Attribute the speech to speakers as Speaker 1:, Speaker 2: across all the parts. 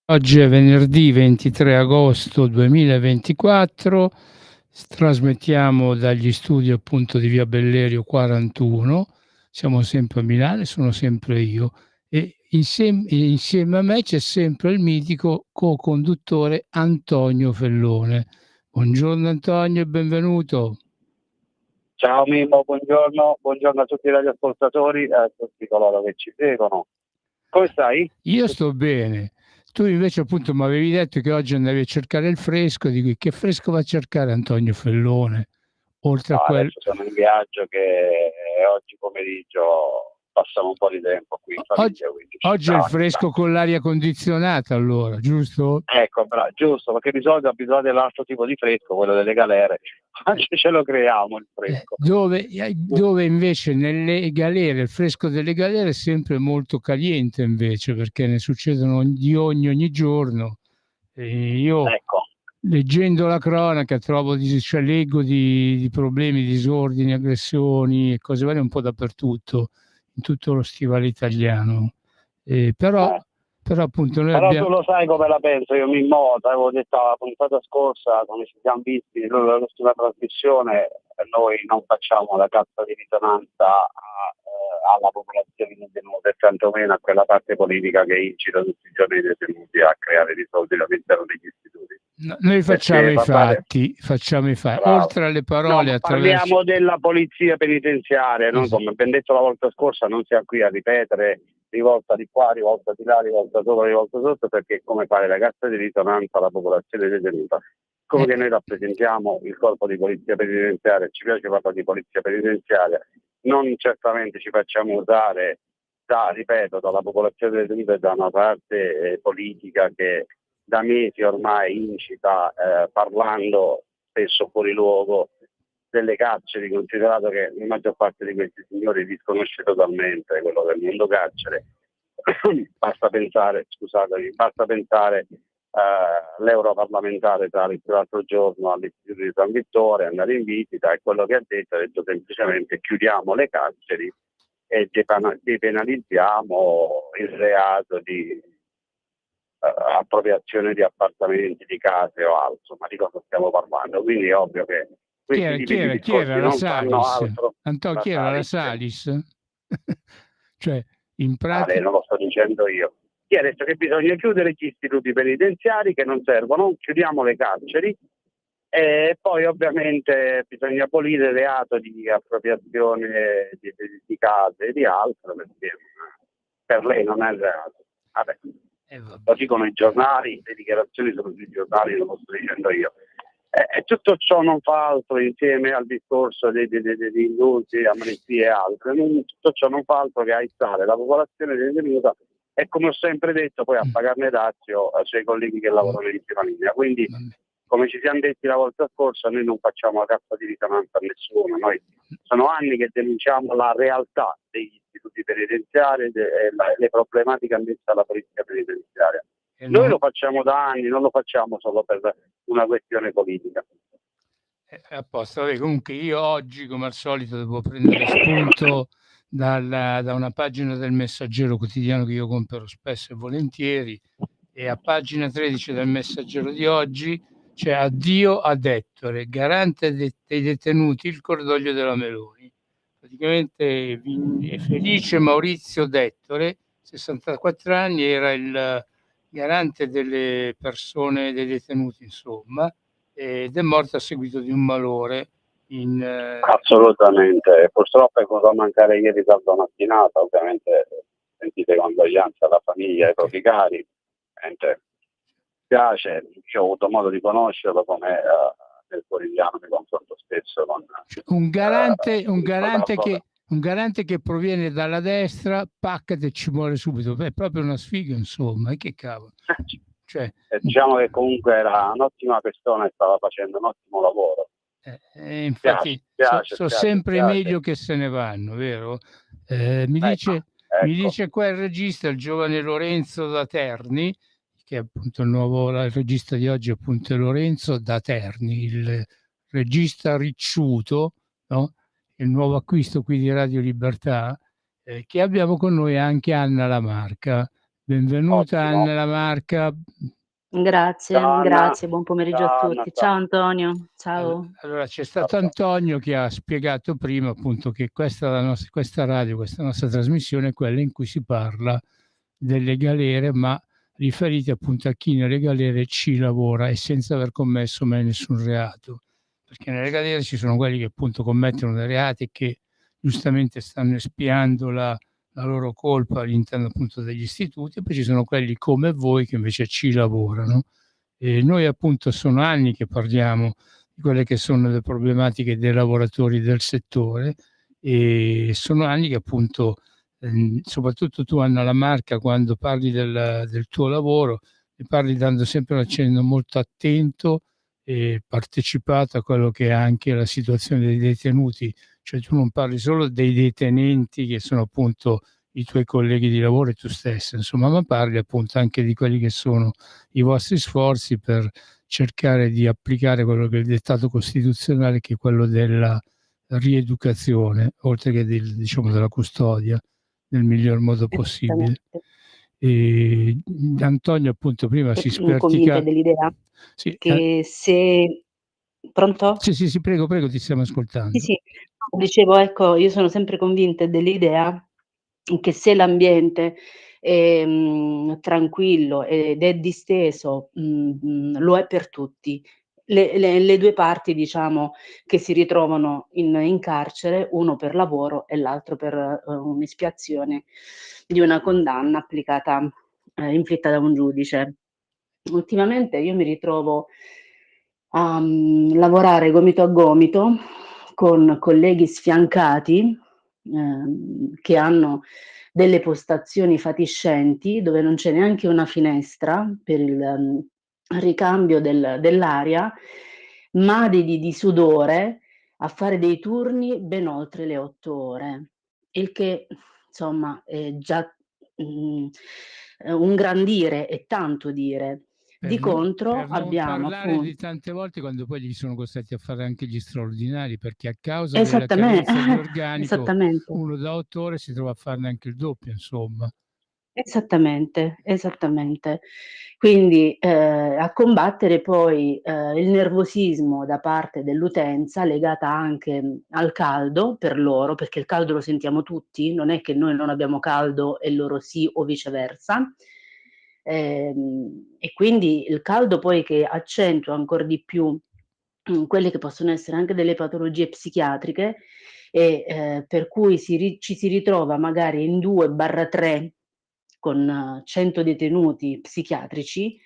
Speaker 1: Oggi è venerdì 23 agosto 2024, trasmettiamo dagli studi appunto di via Bellerio 41, siamo sempre a Milano e sono sempre io e insieme a me c'è sempre il mitico co-conduttore Antonio Fellone. Buongiorno Antonio e benvenuto.
Speaker 2: Ciao Mimmo, buongiorno a tutti i radioascoltatori e a tutti coloro che ci seguono. Come stai?
Speaker 1: Io sto bene. Tu invece appunto m'avevi detto che oggi andavi a cercare il fresco, dico: "Che fresco va a cercare Antonio Fellone?" Oltre a
Speaker 2: No,
Speaker 1: quel
Speaker 2: adesso sono in viaggio che oggi pomeriggio passiamo un po' di tempo qui in
Speaker 1: o oggi
Speaker 2: famiglia, quindi ci
Speaker 1: oggi è il
Speaker 2: sta, ci sta.
Speaker 1: fresco con l'aria condizionata allora, giusto?
Speaker 2: Ecco, giusto, perché di solito abituati all'altro tipo di fresco, quello delle galere,
Speaker 1: Eh,
Speaker 2: oggi ce lo creiamo il fresco.
Speaker 1: dove invece nelle galere il fresco delle galere è sempre molto caliente invece, perché ne succedono ogni giorno. Io
Speaker 2: Ecco,
Speaker 1: leggendo la cronaca trovo cioè leggo di problemi, disordini, aggressioni e cose varie un po' dappertutto, in tutto lo stivale italiano. Però
Speaker 2: eh.
Speaker 1: appunto noi
Speaker 2: Però tu
Speaker 1: abbia
Speaker 2: lo sai come la penso, io mi immoto, avevo detto la puntata scorsa, come ci siamo visti nell'ultima trasmissione, noi non facciamo la cazzo di risonanza alla popolazione detenuta e tantomeno a quella parte politica che incita tutti i giorni i detenuti a creare disordini all'interno degli istituti.
Speaker 1: noi
Speaker 2: Perché parlare,
Speaker 1: facciamo i fatti.
Speaker 2: bravo.
Speaker 1: Oltre alle
Speaker 2: No,
Speaker 1: parole
Speaker 2: ma
Speaker 1: attraverso
Speaker 2: parliamo della polizia penitenziaria,
Speaker 1: sì,
Speaker 2: noi
Speaker 1: sì.
Speaker 2: come abbiamo detto la volta scorsa non siamo qui a ripetere rivolta di qua, rivolta di là, rivolta sopra, rivolta sotto, perché come fare ragazza di risonanza alla popolazione detenuta. Come
Speaker 1: Eh,
Speaker 2: che noi rappresentiamo il corpo di polizia penitenziaria, ci piace parlare di polizia penitenziaria, non certamente ci facciamo usare ripeto, dalla popolazione detenuta e da una parte politica che da mesi ormai incita, parlando spesso fuori luogo, delle carceri, considerato che la maggior parte di questi signori disconosce totalmente quello del mondo carcere. Basta pensare, scusatemi, l'europarlamentare l'altro giorno all'istituto di San Vittore, andare in visita e quello che ha detto semplicemente chiudiamo le carceri e depenalizziamo il reato di appropriazione di appartamenti, di case o altro, ma di cosa stiamo parlando? Quindi è ovvio che questi tipi di
Speaker 1: chi era
Speaker 2: discorsi
Speaker 1: la
Speaker 2: non fanno
Speaker 1: Salis?
Speaker 2: altro.
Speaker 1: Chi
Speaker 2: La
Speaker 1: era la
Speaker 2: Salis,
Speaker 1: Salis? Cioè in
Speaker 2: non lo sto dicendo io. Chi ha detto che bisogna chiudere gli istituti penitenziari che non servono, chiudiamo le carceri e poi ovviamente bisogna abolire il reato di appropriazione di case e di altro, perché per lei non è reato. Vabbè. Lo
Speaker 1: vabbè.
Speaker 2: dicono i giornali, le dichiarazioni sono sui giornali, non lo sto dicendo io. E tutto ciò non fa altro, insieme al discorso di indulti, amnistie e altro, tutto ciò non fa altro che aizzare la popolazione detenuta e, come ho sempre detto, poi a pagarne dazio ai suoi colleghi che lavorano in prima linea. Quindi,
Speaker 1: Vabbè.
Speaker 2: come ci siamo detti la volta scorsa, noi non facciamo la cazzo di risonanza a nessuno, noi sono anni che denunciamo la realtà degli istituti penitenziari e le problematiche ammesse alla polizia penitenziaria.
Speaker 1: E
Speaker 2: Noi
Speaker 1: non
Speaker 2: lo facciamo da anni, non lo facciamo solo per una questione politica.
Speaker 1: A posto. Vabbè, comunque io oggi, come al solito, devo prendere spunto da una pagina del Messaggero quotidiano che io compro spesso e volentieri, e a pagina 13 del Messaggero di oggi c'è "Addio ad Ettore, garante dei detenuti, il cordoglio della Meloni". Praticamente Felice Maurizio D'Ettore, 64 anni, era il garante delle persone, dei detenuti insomma, ed è morto a seguito di un malore in
Speaker 2: Assolutamente, purtroppo è venuto a mancare ieri tarda mattinata, ovviamente sentite condoglianze alla famiglia e ai propri cari, mi piace, io ho avuto modo di conoscerlo come nel quotidiano mi confronto spesso
Speaker 1: cioè
Speaker 2: con
Speaker 1: un garante che proviene dalla destra, paccate e ci muore subito. Beh, è proprio una sfiga insomma, e che cavolo. Cioè,
Speaker 2: diciamo che comunque era un'ottima persona e stava facendo un ottimo lavoro.
Speaker 1: infatti so sempre i
Speaker 2: Spiace.
Speaker 1: meglio che se ne vanno, vero?
Speaker 2: Ecco,
Speaker 1: Mi
Speaker 2: ecco.
Speaker 1: dice qua il regista, il giovane Lorenzo da Terni, che è appunto il regista di oggi appunto è Lorenzo da Terni, il regista ricciuto, no? Il nuovo acquisto qui di Radio Libertà, che abbiamo con noi anche Anna Lamarca. Benvenuta
Speaker 2: Ottimo.
Speaker 1: Anna Lamarca.
Speaker 3: Grazie,
Speaker 2: Ciao, Anna.
Speaker 3: grazie, buon pomeriggio
Speaker 2: Ciao,
Speaker 3: a
Speaker 2: Anna,
Speaker 3: tutti.
Speaker 2: ciao.
Speaker 3: Ciao Antonio, ciao.
Speaker 1: Allora c'è stato Antonio che ha spiegato prima appunto che questa radio, questa nostra trasmissione è quella in cui si parla delle galere, ma riferite appunto a chi nelle galere ci lavora e senza aver commesso mai nessun reato, perché nelle galere ci sono quelli che appunto commettono dei reati e che giustamente stanno espiando la loro colpa all'interno appunto degli istituti, e poi ci sono quelli come voi che invece ci lavorano. E noi appunto sono anni che parliamo di quelle che sono le problematiche dei lavoratori del settore, e sono anni che appunto, soprattutto tu Anna Lamarca, quando parli del tuo lavoro, ne parli dando sempre un accenno molto attento e partecipato a quello che è anche la situazione dei detenuti, cioè tu non parli solo dei detenenti che sono appunto i tuoi colleghi di lavoro e tu stesso, insomma, ma parli appunto anche di quelli che sono i vostri sforzi per cercare di applicare quello che è il dettato costituzionale, che è quello della rieducazione, oltre che diciamo, della custodia, nel miglior modo possibile. E Antonio appunto prima si
Speaker 3: Convinta
Speaker 1: spertica.
Speaker 3: dell'idea
Speaker 1: Sì,
Speaker 3: che se... Pronto?
Speaker 1: sì, prego, ti stiamo ascoltando.
Speaker 3: Sì, dicevo, ecco, io sono sempre convinta dell'idea che se l'ambiente è tranquillo ed è disteso, lo è per tutti. Le due parti, diciamo, che si ritrovano in carcere, uno per lavoro e l'altro per un'espiazione di una condanna applicata, inflitta da un giudice. Ultimamente io mi ritrovo a lavorare gomito a gomito con colleghi sfiancati, che hanno delle postazioni fatiscenti, dove non c'è neanche una finestra per il ricambio dell'aria, madi di sudore, a fare dei turni ben oltre le 8 ore. Il che, insomma, è già, un gran dire, è tanto dire. Di contro
Speaker 1: per non
Speaker 3: abbiamo
Speaker 1: parlare di
Speaker 3: appun
Speaker 1: tante volte quando poi gli sono costretti a fare anche gli straordinari, perché a causa della carenza di organico
Speaker 3: esattamente.
Speaker 1: uno da 8 ore si trova a farne anche il doppio, insomma.
Speaker 3: Esattamente, esattamente. Quindi, a combattere poi, il nervosismo da parte dell'utenza, legata anche, al caldo per loro, perché il caldo lo sentiamo tutti, non è che noi non abbiamo caldo e loro sì o viceversa. E quindi il caldo poi che accentua ancor di più, quelle che possono essere anche delle patologie psichiatriche e, per cui ci si ritrova magari in 2/3 con 100 detenuti psichiatrici,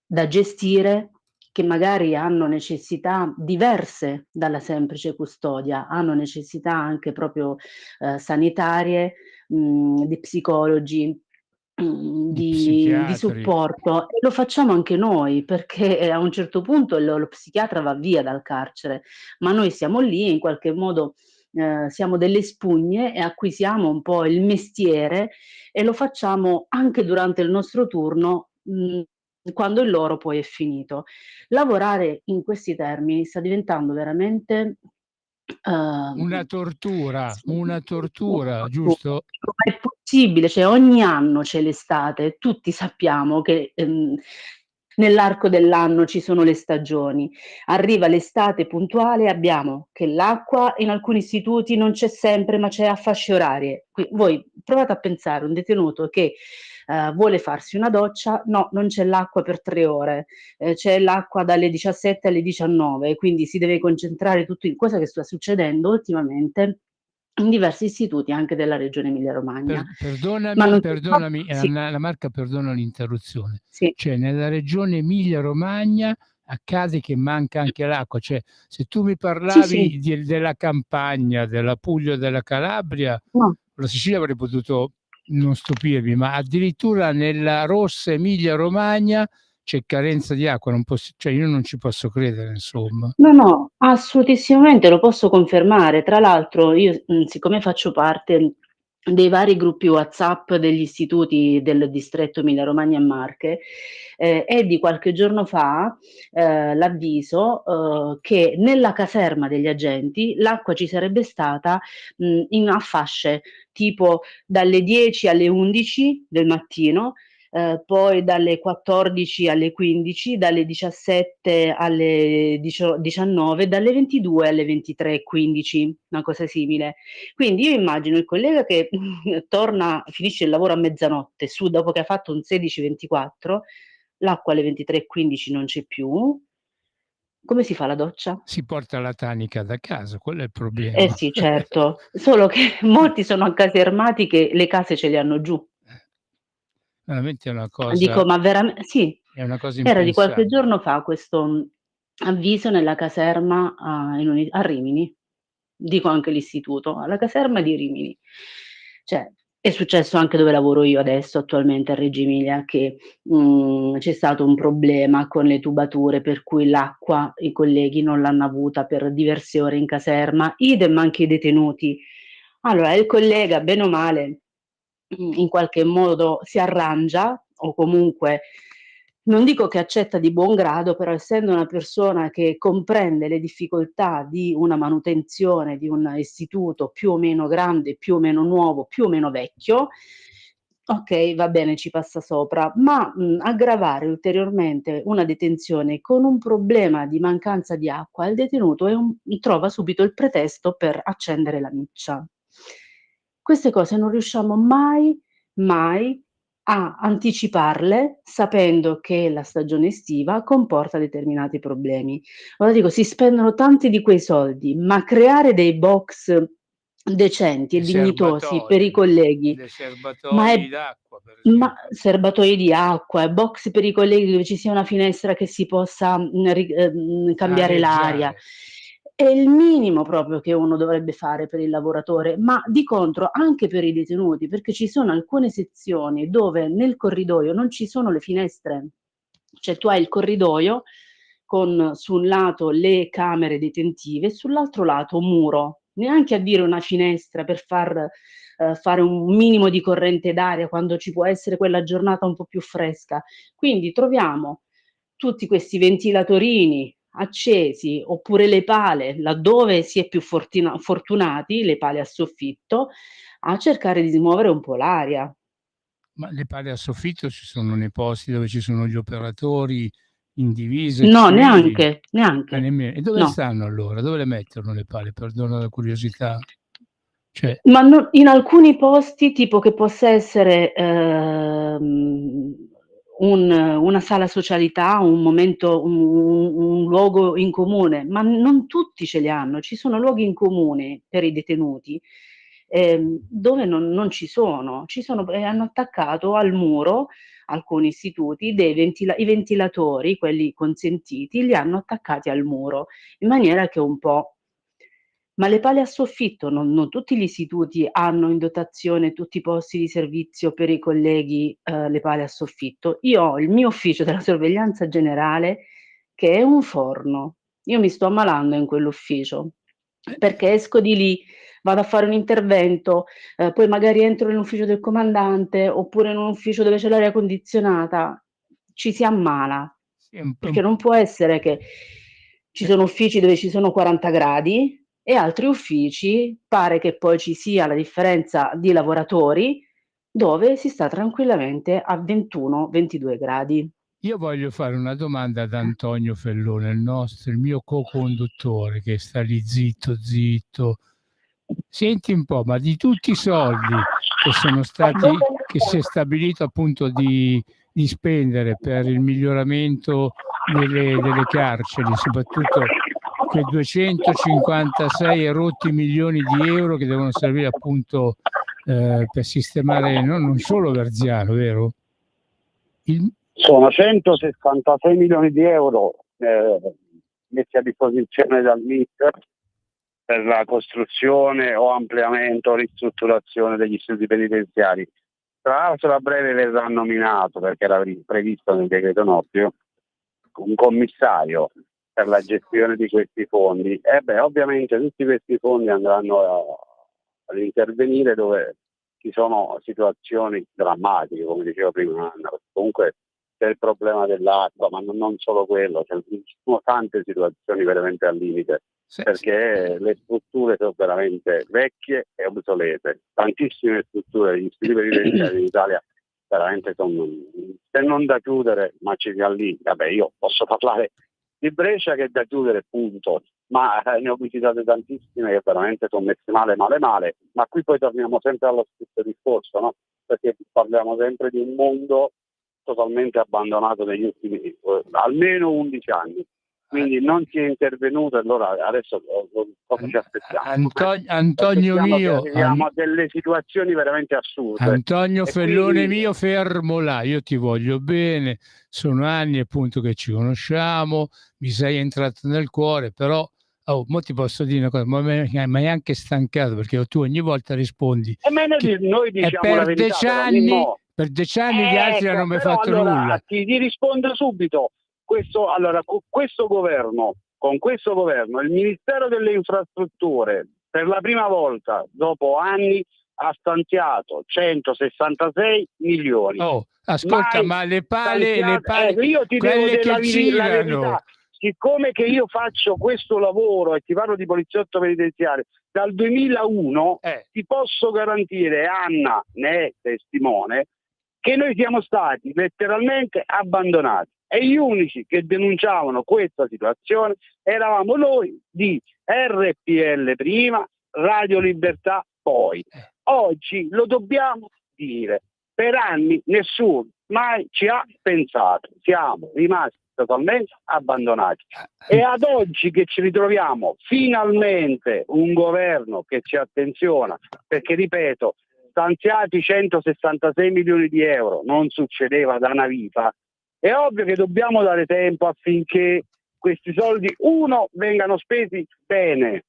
Speaker 3: da gestire, che magari hanno necessità diverse dalla semplice custodia, hanno necessità anche proprio, sanitarie, di psicologi,
Speaker 1: Di
Speaker 3: di
Speaker 1: psichiatri.
Speaker 3: supporto, e lo facciamo anche noi, perché, a un certo punto lo psichiatra va via dal carcere, ma noi siamo lì e in qualche modo, siamo delle spugne e acquisiamo un po' il mestiere e lo facciamo anche durante il nostro turno, quando il loro poi è finito. Lavorare in questi termini sta diventando veramente,
Speaker 1: Una
Speaker 3: uhm,
Speaker 1: tortura,
Speaker 3: sì,
Speaker 1: una tortura, giusto?
Speaker 3: ma è possibile? Cioè ogni anno c'è l'estate, tutti sappiamo che, nell'arco dell'anno ci sono le stagioni. Arriva l'estate puntuale, abbiamo che l'acqua in alcuni istituti non c'è sempre, ma c'è a fasce orarie. Voi provate a pensare un detenuto che, vuole farsi una doccia, no, non c'è l'acqua per 3 ore, c'è l'acqua dalle 17 alle 19, quindi si deve concentrare tutto cosa che sta succedendo ultimamente in diversi istituti anche della regione Emilia Romagna. Ma
Speaker 1: Perdonami,
Speaker 3: non sì,
Speaker 1: Anna Lamarca, perdono l'interruzione.
Speaker 3: sì.
Speaker 1: Cioè, nella regione Emilia Romagna accade che manca anche l'acqua. Cioè, se tu mi
Speaker 3: Sì, sì,
Speaker 1: parlavi della Campania, della Puglia, della Calabria,
Speaker 3: no.
Speaker 1: la Sicilia avrei potuto non stupirmi, ma addirittura nella rossa Emilia Romagna c'è carenza di acqua. Cioè, io non ci posso credere, insomma.
Speaker 3: No, no, assolutissimamente lo posso confermare. Tra l'altro io, siccome faccio parte dei vari gruppi WhatsApp degli istituti del distretto Emilia Romagna e Marche, è di qualche giorno fa l'avviso che nella caserma degli agenti l'acqua ci sarebbe stata a fasce, tipo dalle 10 alle 11 del mattino, poi dalle 14 alle 15, dalle 17 alle 19, dalle 22 alle 23:15, una cosa simile. Quindi io immagino il collega che finisce il lavoro a mezzanotte, su dopo che ha fatto un 16-24, l'acqua alle 23:15 non c'è più. Come si fa la doccia?
Speaker 1: Si porta la tanica da casa, quello è il
Speaker 3: Eh
Speaker 1: problema.
Speaker 3: sì, certo, solo che molti sono accasermati che le case ce le hanno giù.
Speaker 1: Veramente
Speaker 3: Dico, ma sì,
Speaker 1: è una cosa
Speaker 3: era di qualche
Speaker 1: impensabile.
Speaker 3: giorno fa questo avviso nella caserma a Rimini, dico anche l'istituto, alla caserma di Rimini. Cioè, è successo anche dove lavoro io adesso attualmente a Reggio Emilia che, c'è stato un problema con le tubature per cui l'acqua i colleghi non l'hanno avuta per diverse ore in caserma, idem anche i detenuti. Allora il collega bene o male, in qualche modo si arrangia o comunque non dico che accetta di buon grado, però essendo una persona che comprende le difficoltà di una manutenzione di un istituto più o meno grande, più o meno nuovo, più o meno vecchio, okay, va bene, ci passa sopra, ma, aggravare ulteriormente una detenzione con un problema di mancanza di acqua, il detenuto trova subito il pretesto per accendere la miccia. Queste cose non riusciamo mai a anticiparle, sapendo che la stagione estiva comporta determinati problemi. Allora dico, si spendono tanti di quei soldi, ma creare dei box decenti e
Speaker 1: Dei
Speaker 3: dignitosi per i colleghi,
Speaker 1: dei
Speaker 3: ma
Speaker 1: serbatoi
Speaker 3: è
Speaker 1: d'acqua per
Speaker 3: ma
Speaker 1: esempio.
Speaker 3: serbatoi di acqua, box per i colleghi dove ci sia una finestra che si possa, cambiare l'aria.
Speaker 1: Areggiare.
Speaker 3: È il minimo proprio che uno dovrebbe fare per il lavoratore, ma di contro anche per i detenuti, perché ci sono alcune sezioni dove nel corridoio non ci sono le finestre. Cioè tu hai il corridoio con sul lato le camere detentive e sull'altro lato un muro, neanche a dire una finestra per fare un minimo di corrente d'aria quando ci può essere quella giornata un po' più fresca. Quindi troviamo tutti questi ventilatorini accesi, oppure le pale, laddove si è più fortunati, le pale a soffitto, a cercare di smuovere un po' l'aria.
Speaker 1: Ma le pale a soffitto ci sono nei posti dove ci sono gli operatori in divisa,
Speaker 3: No,
Speaker 1: civili?
Speaker 3: neanche.
Speaker 1: Nemmeno. E dove
Speaker 3: No.
Speaker 1: stanno allora? Dove le mettono le pale? Perdono la curiosità. Cioè,
Speaker 3: Ma no, in alcuni posti, tipo che possa essere, una sala socialità, un momento, un luogo in comune, ma non tutti ce li hanno. Ci sono luoghi in comune per i detenuti, dove non ci sono. Hanno attaccato al muro, alcuni istituti, i ventilatori, quelli consentiti, li hanno attaccati al muro, in maniera che un po'. Ma le pale a soffitto non tutti gli istituti hanno in dotazione tutti i posti di servizio per i colleghi, le pale a soffitto. Io ho il mio ufficio della sorveglianza generale che è un forno. Io mi sto ammalando in quell'ufficio, perché esco di lì, vado a fare un intervento, poi magari entro nell'ufficio del comandante, oppure in un ufficio dove c'è l'aria condizionata, ci si ammala.
Speaker 1: sì, è un
Speaker 3: Perché non può essere che ci
Speaker 1: eh,
Speaker 3: sono uffici dove ci sono 40 gradi e altri uffici pare che poi ci sia la differenza di lavoratori dove si sta tranquillamente a 21, 22 gradi.
Speaker 1: io voglio fare una domanda ad Antonio Fellone, il mio co-conduttore che sta lì zitto, zitto. Senti un po', ma di tutti i soldi che si è stabilito appunto di spendere per il miglioramento delle carceri, soprattutto quei 256 e rotti milioni di euro che devono servire appunto per sistemare non solo Verziano, vero? Il-
Speaker 2: Sono 166 milioni di euro messi a disposizione dal MIT per la costruzione o ampliamento o ristrutturazione degli istituti penitenziari. Tra l'altro a breve verrà nominato, perché era previsto nel decreto Nordio, un commissario per la gestione di questi fondi. E ovviamente tutti questi fondi andranno ad intervenire dove ci sono situazioni drammatiche, come dicevo prima Anna, perché comunque c'è il problema dell'acqua, ma non solo quello, ci sono tante situazioni veramente al limite, perché le strutture sono veramente vecchie e obsolete. Tantissime strutture degli istituti penitenziari in Italia veramente sono, se non da chiudere, ma ci sia lì. Vabbè, io posso parlare di Brescia che è da chiudere, punto, ma ne ho visitate tantissime che veramente sono messe male, ma qui poi torniamo sempre allo stesso discorso, no? Perché parliamo sempre di un mondo totalmente abbandonato negli ultimi almeno 11 anni. Quindi non si è intervenuto, allora adesso cosa ci aspettiamo?
Speaker 1: Antonio mio,
Speaker 2: arriviamo a delle situazioni veramente assurde.
Speaker 1: Antonio Fellone mio, fermo là, io ti voglio bene, sono anni appunto che ci conosciamo, mi sei entrato nel cuore, però mo ti posso dire una cosa, ma mi hai anche stancato, perché tu ogni volta rispondi
Speaker 2: noi diciamo la verità,
Speaker 1: per 10 anni gli altri non hanno mai fatto nulla.
Speaker 2: Ti rispondo subito. Con questo governo, il Ministero delle Infrastrutture per la prima volta dopo anni ha stanziato 166 milioni.
Speaker 1: Ascolta, ma le pale
Speaker 2: io ti
Speaker 1: quelle
Speaker 2: devo
Speaker 1: che
Speaker 2: dire la
Speaker 1: girano,
Speaker 2: verità. Siccome che io faccio questo lavoro e ti parlo di poliziotto penitenziario dal 2001, ti posso garantire, Anna ne è testimone, che noi siamo stati letteralmente abbandonati. E gli unici che denunciavano questa situazione eravamo noi di RPL prima, Radio Libertà poi. Oggi lo dobbiamo dire, per anni nessuno mai ci ha pensato, siamo rimasti totalmente abbandonati. E ad oggi che ci ritroviamo finalmente un governo che ci attenziona, perché ripeto, stanziati 166 milioni di euro, non succedeva da una vita. È ovvio che dobbiamo dare tempo affinché questi soldi, vengano spesi bene,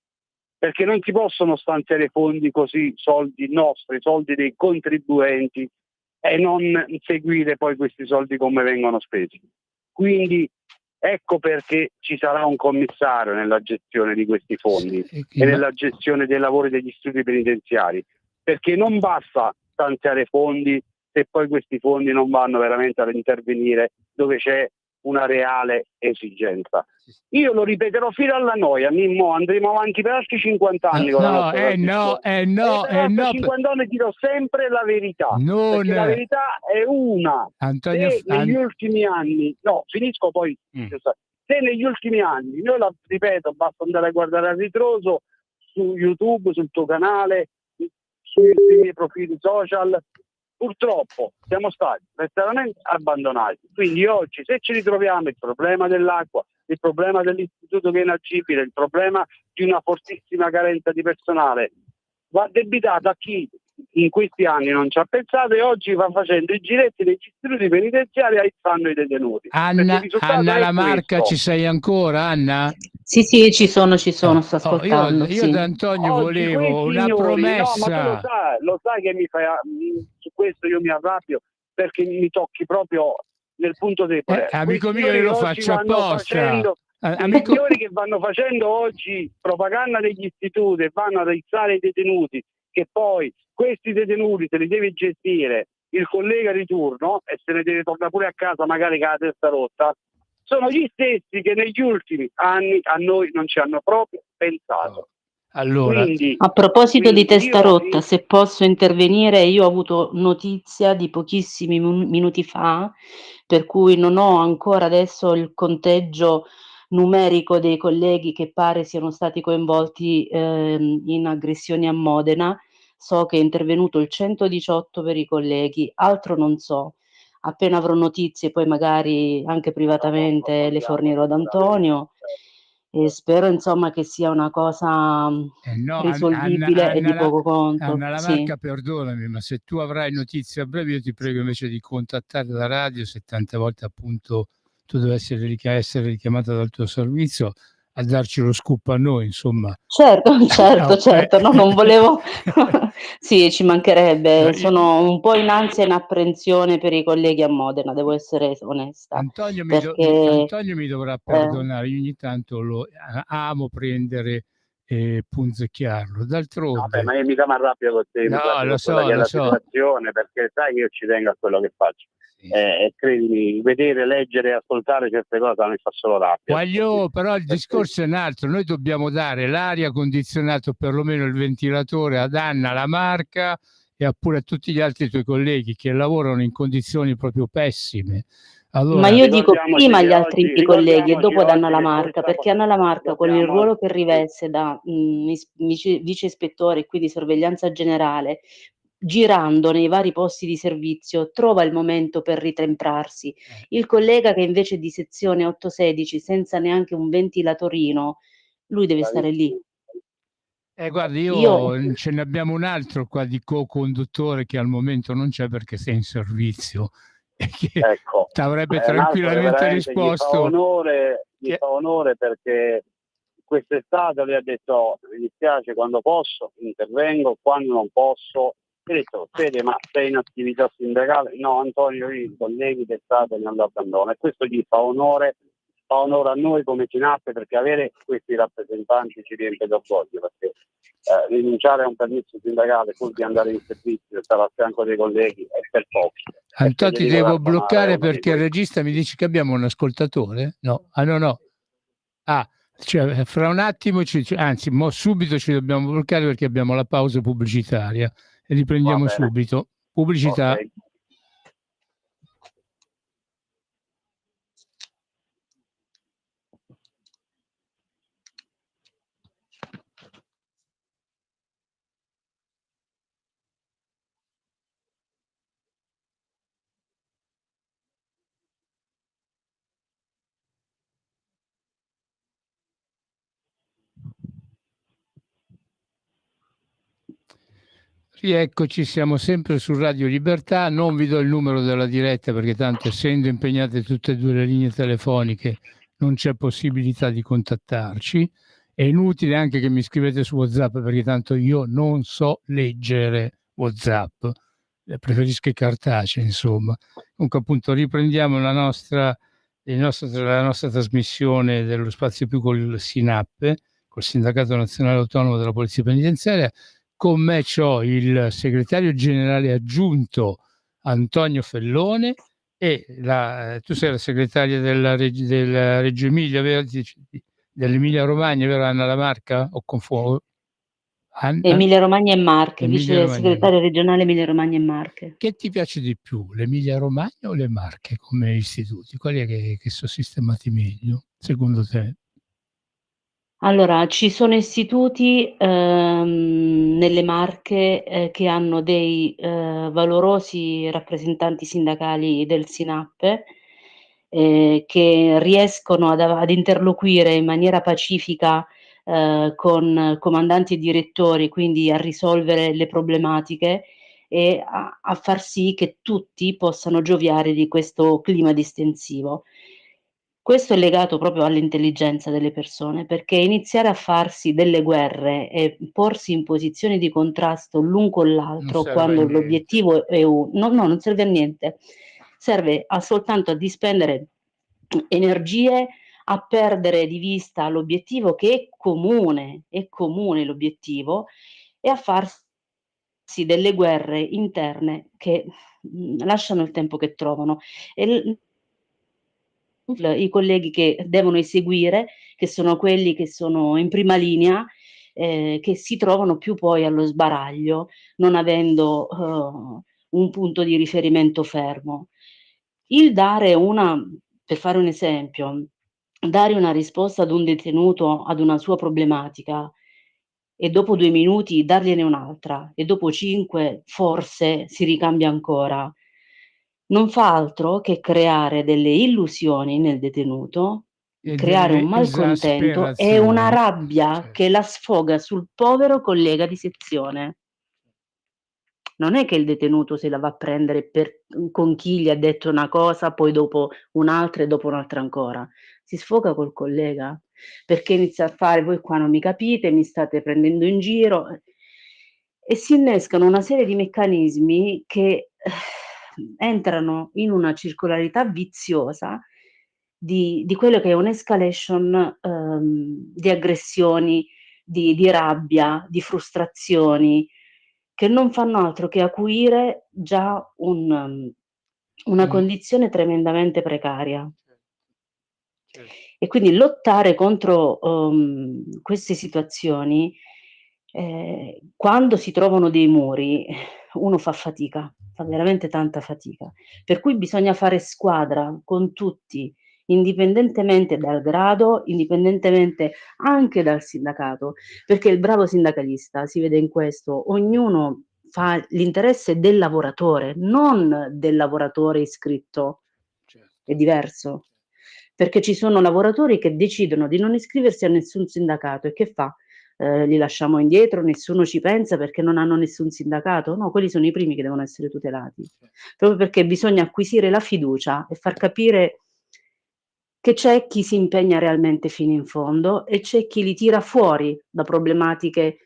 Speaker 2: perché non si possono stanziare fondi così, soldi nostri, soldi dei contribuenti, e non seguire poi questi soldi come vengono spesi. Quindi ecco perché ci sarà un commissario nella gestione di questi fondi e nella gestione dei lavori degli istituti penitenziari, perché non basta stanziare fondi se poi questi fondi non vanno veramente ad intervenire dove c'è una reale esigenza. Io lo ripeterò fino alla noia, Mimmo, andremo avanti per altri 50 anni con la nostra per 50 anni dirò sempre la verità, perché la verità è una. Se negli ultimi anni, finisco poi, se negli ultimi anni, io la ripeto, basta andare a guardare a ritroso su YouTube, sul tuo canale, sui miei profili social, purtroppo siamo stati letteralmente abbandonati. Quindi oggi, se ci ritroviamo il problema dell'acqua, il problema dell'istituto che è inagibile, il problema di una fortissima carenza di personale, va addebitato a chi in questi anni non ci ha pensato e oggi va facendo i giretti negli istituti penitenziari aizzando i detenuti.
Speaker 1: Anna Lamarca, ci sei ancora, Anna?
Speaker 3: Sì, ci sono, sto ascoltando.
Speaker 1: Io da Antonio volevo una promessa.
Speaker 2: Ma tu lo sai che mi fai, su questo io mi arrabbio, perché mi tocchi proprio nel punto debole.
Speaker 1: Amico mio, io lo faccio apposta.
Speaker 2: I signori che vanno facendo oggi propaganda negli istituti e vanno ad aizzare i detenuti, che poi questi detenuti se li deve gestire il collega di turno e se ne deve tornare pure a casa magari con la testa rotta, sono gli stessi che negli ultimi anni a noi non ci hanno proprio pensato.
Speaker 1: Allora,
Speaker 3: a proposito di testa rotta, se posso intervenire, io ho avuto notizia di pochissimi minuti fa, per cui non ho ancora adesso il conteggio numerico dei colleghi che pare siano stati coinvolti in aggressioni a Modena. So che è intervenuto il 118 per i colleghi, altro non so. Appena avrò notizie poi magari anche privatamente le fornirò ad Antonio e spero insomma che sia una cosa risolvibile e di poco conto.
Speaker 1: Anna Lamarca, perdonami, ma se tu avrai notizie a breve io ti prego invece di contattare la radio, se tante volte appunto tu dovessi essere richiamata dal tuo servizio, a darci lo scoop a noi, insomma.
Speaker 3: Certo, no, non volevo sì, ci mancherebbe, sono un po' in ansia e in apprensione per i colleghi a Modena, devo essere onesta.
Speaker 1: Antonio mi dovrà perdonare, io ogni tanto lo amo prendere punzecchiarlo.
Speaker 2: Vabbè,
Speaker 1: D'altronde
Speaker 2: ma io mica mi arrabbio con te,
Speaker 1: no,
Speaker 2: con
Speaker 1: lo
Speaker 2: quella che è
Speaker 1: so,
Speaker 2: la situazione, perché sai che io ci tengo a quello che faccio.
Speaker 1: sì.
Speaker 2: E credimi, vedere, leggere e ascoltare certe cose mi fa solo rabbia.
Speaker 1: Però il discorso è un altro, noi dobbiamo dare l'aria condizionata, o perlomeno il ventilatore, ad Anna La Marca e pure a tutti gli altri tuoi colleghi che lavorano in condizioni proprio pessime.
Speaker 3: Ma
Speaker 1: Allora,
Speaker 3: io dico
Speaker 2: Ricordiamoci
Speaker 3: prima
Speaker 2: che
Speaker 3: gli altri
Speaker 2: oggi,
Speaker 3: miei colleghi e dopo danno
Speaker 2: oggi
Speaker 3: la
Speaker 2: che poi
Speaker 3: marca, perché Anna La Marca con il ruolo che riveste da vice ispettore e quindi sorveglianza generale, girando nei vari posti di servizio, trova il momento per ritemprarsi. Il collega che invece è di sezione 816 senza neanche un ventilatorino, lui deve stare lì.
Speaker 1: guarda,
Speaker 3: Io
Speaker 1: ce ne abbiamo un altro qua di co-conduttore che al momento non c'è perché sei in servizio e che
Speaker 2: ecco,
Speaker 1: ti avrebbe
Speaker 2: è un altro che
Speaker 1: tranquillamente
Speaker 2: veramente
Speaker 1: risposto.
Speaker 2: gli fa onore perché quest'estate lui ha detto: "Oh, mi dispiace, quando posso intervengo, quando non posso". Ho detto: "Fede, ma sei in attività sindacale?" "No, Antonio, io i colleghi d'estate non lo abbandono", e questo gli fa onore a noi come SINAP, perché avere questi rappresentanti ci riempie d'orgoglio, perché rinunciare a un permesso sindacale pur di andare in servizio e stare a fianco dei colleghi è per pochi.
Speaker 1: Antonio, ti devo bloccare
Speaker 2: Uno di
Speaker 1: perché il
Speaker 2: questi.
Speaker 1: regista mi dice che abbiamo un ascoltatore? No, no. Cioè, fra un attimo, anzi, subito ci dobbiamo bloccare perché abbiamo la pausa pubblicitaria e
Speaker 2: Va
Speaker 1: riprendiamo
Speaker 2: bene,
Speaker 1: subito. Pubblicità.
Speaker 2: ok.
Speaker 1: Rieccoci, siamo sempre su Radio Libertà. Non vi do il numero della diretta perché tanto, essendo impegnate tutte e due le linee telefoniche, non c'è possibilità di contattarci. È inutile anche che mi scrivete su WhatsApp perché tanto io non so leggere WhatsApp, preferisco i cartacei, insomma. Comunque, appunto, riprendiamo la nostra trasmissione dello Spazio Più col SINAP, col Sindacato Nazionale Autonomo della Polizia Penitenziaria. Con me c'ho il segretario generale aggiunto Antonio Fellone e tu sei la segretaria della Reggio Emilia, vero? Dell'Emilia Romagna, vero, Anna La Marca? O confuso?
Speaker 3: Emilia Romagna e Marche,
Speaker 1: Emilia
Speaker 3: vice
Speaker 1: Romagna.
Speaker 3: segretario regionale Emilia Romagna e Marche.
Speaker 1: Che ti piace di più, l'Emilia Romagna o le Marche come istituti? Quali è che sono sistemati meglio, secondo te?
Speaker 3: Allora, ci sono istituti, nelle Marche, che hanno dei, valorosi rappresentanti sindacali del SINAP, che riescono ad interloquire in maniera pacifica, con comandanti e direttori, quindi a risolvere le problematiche e a far sì che tutti possano gioviare di questo clima distensivo. Questo è legato proprio all'intelligenza delle persone, perché iniziare a farsi delle guerre e porsi in posizioni di contrasto l'un con
Speaker 1: Non
Speaker 3: l'altro
Speaker 1: serve a
Speaker 3: quando
Speaker 1: niente.
Speaker 3: l'obiettivo è no, non serve a niente. Serve a soltanto a dispendere energie, a perdere di vista l'obiettivo che è comune l'obiettivo, e a farsi delle guerre interne che, lasciano il tempo che trovano. E i colleghi che devono eseguire, che sono quelli che sono in prima linea, che si trovano più poi allo sbaraglio, non avendo, un punto di riferimento fermo. Il dare una per fare un esempio, dare una risposta ad un detenuto, ad una sua problematica, e dopo 2 minuti dargliene un'altra, e dopo 5 forse si ricambia ancora, non fa altro che creare delle illusioni nel detenuto,
Speaker 1: E
Speaker 3: creare
Speaker 1: delle
Speaker 3: un malcontento e una
Speaker 1: esasperazioni.
Speaker 3: rabbia che
Speaker 1: Certo.
Speaker 3: la sfoga sul povero collega di sezione. Non è che il detenuto se la va a prendere con chi gli ha detto una cosa, poi dopo un'altra e dopo un'altra ancora. Si sfoga col collega, perché inizia a fare: "Voi qua non mi capite, mi state prendendo in giro", e si innescano una serie di meccanismi che entrano in una circolarità viziosa di quello che è un'escalation, di aggressioni, di rabbia, di frustrazioni, che non fanno altro che acuire già una condizione tremendamente precaria.
Speaker 1: Certo.
Speaker 3: E quindi lottare contro, queste situazioni, quando si trovano dei muri, uno fa fatica, fa veramente tanta fatica. Per cui bisogna fare squadra con tutti, indipendentemente dal grado, indipendentemente anche dal sindacato, perché il bravo sindacalista si vede in questo: ognuno fa l'interesse del lavoratore, non del lavoratore iscritto.
Speaker 1: Certo.
Speaker 3: È diverso. Perché ci sono lavoratori che decidono di non iscriversi a nessun sindacato e che fa? Li lasciamo indietro, nessuno ci pensa perché non hanno nessun sindacato? No, quelli sono i primi che devono essere tutelati. Proprio perché bisogna acquisire la fiducia e far capire che c'è chi si impegna realmente fino in fondo e c'è chi li tira fuori da problematiche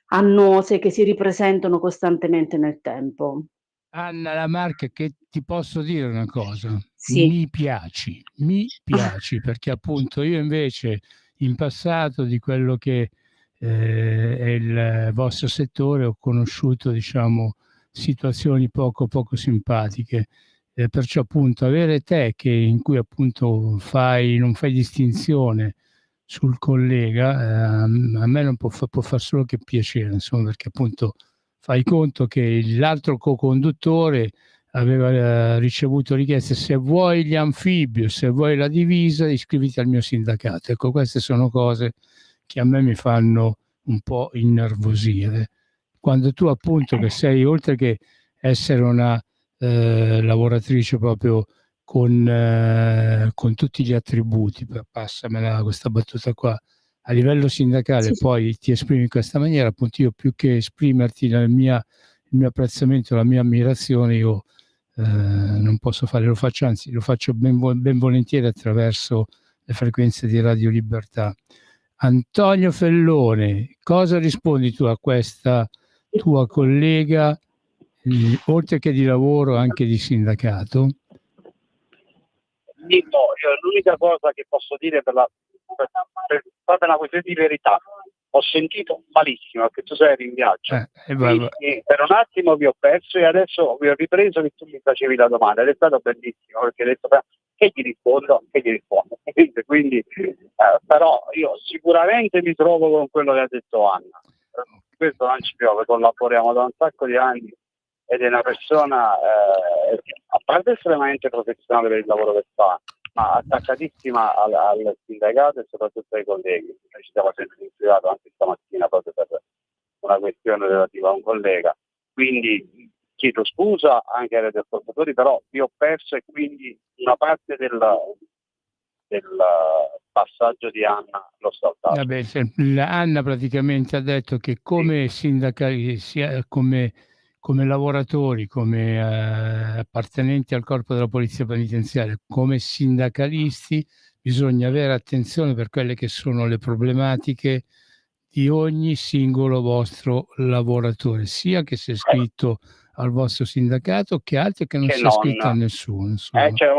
Speaker 3: annose che si ripresentano costantemente nel tempo.
Speaker 1: Anna Lamarca, che ti posso dire una cosa,
Speaker 3: Sì.
Speaker 1: mi piaci perché appunto io invece in passato di quello che è il vostro settore ho conosciuto, diciamo, situazioni poco simpatiche. Perciò appunto avere te che in cui appunto non fai distinzione sul collega, a me non può far solo che piacere, insomma, perché appunto fai conto che l'altro co-conduttore aveva ricevuto richieste: se vuoi gli anfibi, se vuoi la divisa, iscriviti al mio sindacato. Ecco, queste sono cose che a me mi fanno un po' innervosire. Quando tu appunto che sei, oltre che essere una lavoratrice proprio con tutti gli attributi, passamela questa battuta qua, a livello sindacale
Speaker 3: Sì, sì.
Speaker 1: poi ti esprimi in questa maniera, appunto io più che esprimerti il mio apprezzamento, la mia ammirazione, io non posso fare, lo faccio, anzi lo faccio ben volentieri attraverso le frequenze di Radio Libertà. Antonio Fellone, cosa rispondi tu a questa tua collega, oltre che di lavoro anche di sindacato?
Speaker 2: Io l'unica cosa che posso dire per proprio una questione di verità, ho sentito malissimo perché tu sei in viaggio, quindi per un attimo vi ho perso e adesso vi ho ripreso che tu mi facevi la domanda ed è stato bellissimo perché hai detto che ti rispondo, quindi però io sicuramente mi trovo con quello che ha detto Anna, questo non ci piove, collaboriamo da un sacco di anni ed è una persona a parte estremamente professionale per il lavoro che fa, ma attaccatissima al sindacato e soprattutto ai colleghi. Noi ci siamo sempre in privato anche stamattina proprio per una questione relativa a un collega. Quindi chiedo scusa anche ai radioascoltatori, però vi ho perso e quindi una parte del passaggio di Anna l'ho saltato.
Speaker 1: Vabbè, Anna praticamente ha detto che come sindacali, sia come lavoratori, come appartenenti al corpo della polizia penitenziaria, come sindacalisti, bisogna avere attenzione per quelle che sono le problematiche di ogni singolo vostro lavoratore, sia che sia iscritto al vostro sindacato che altro che non sia iscritto a nessuno.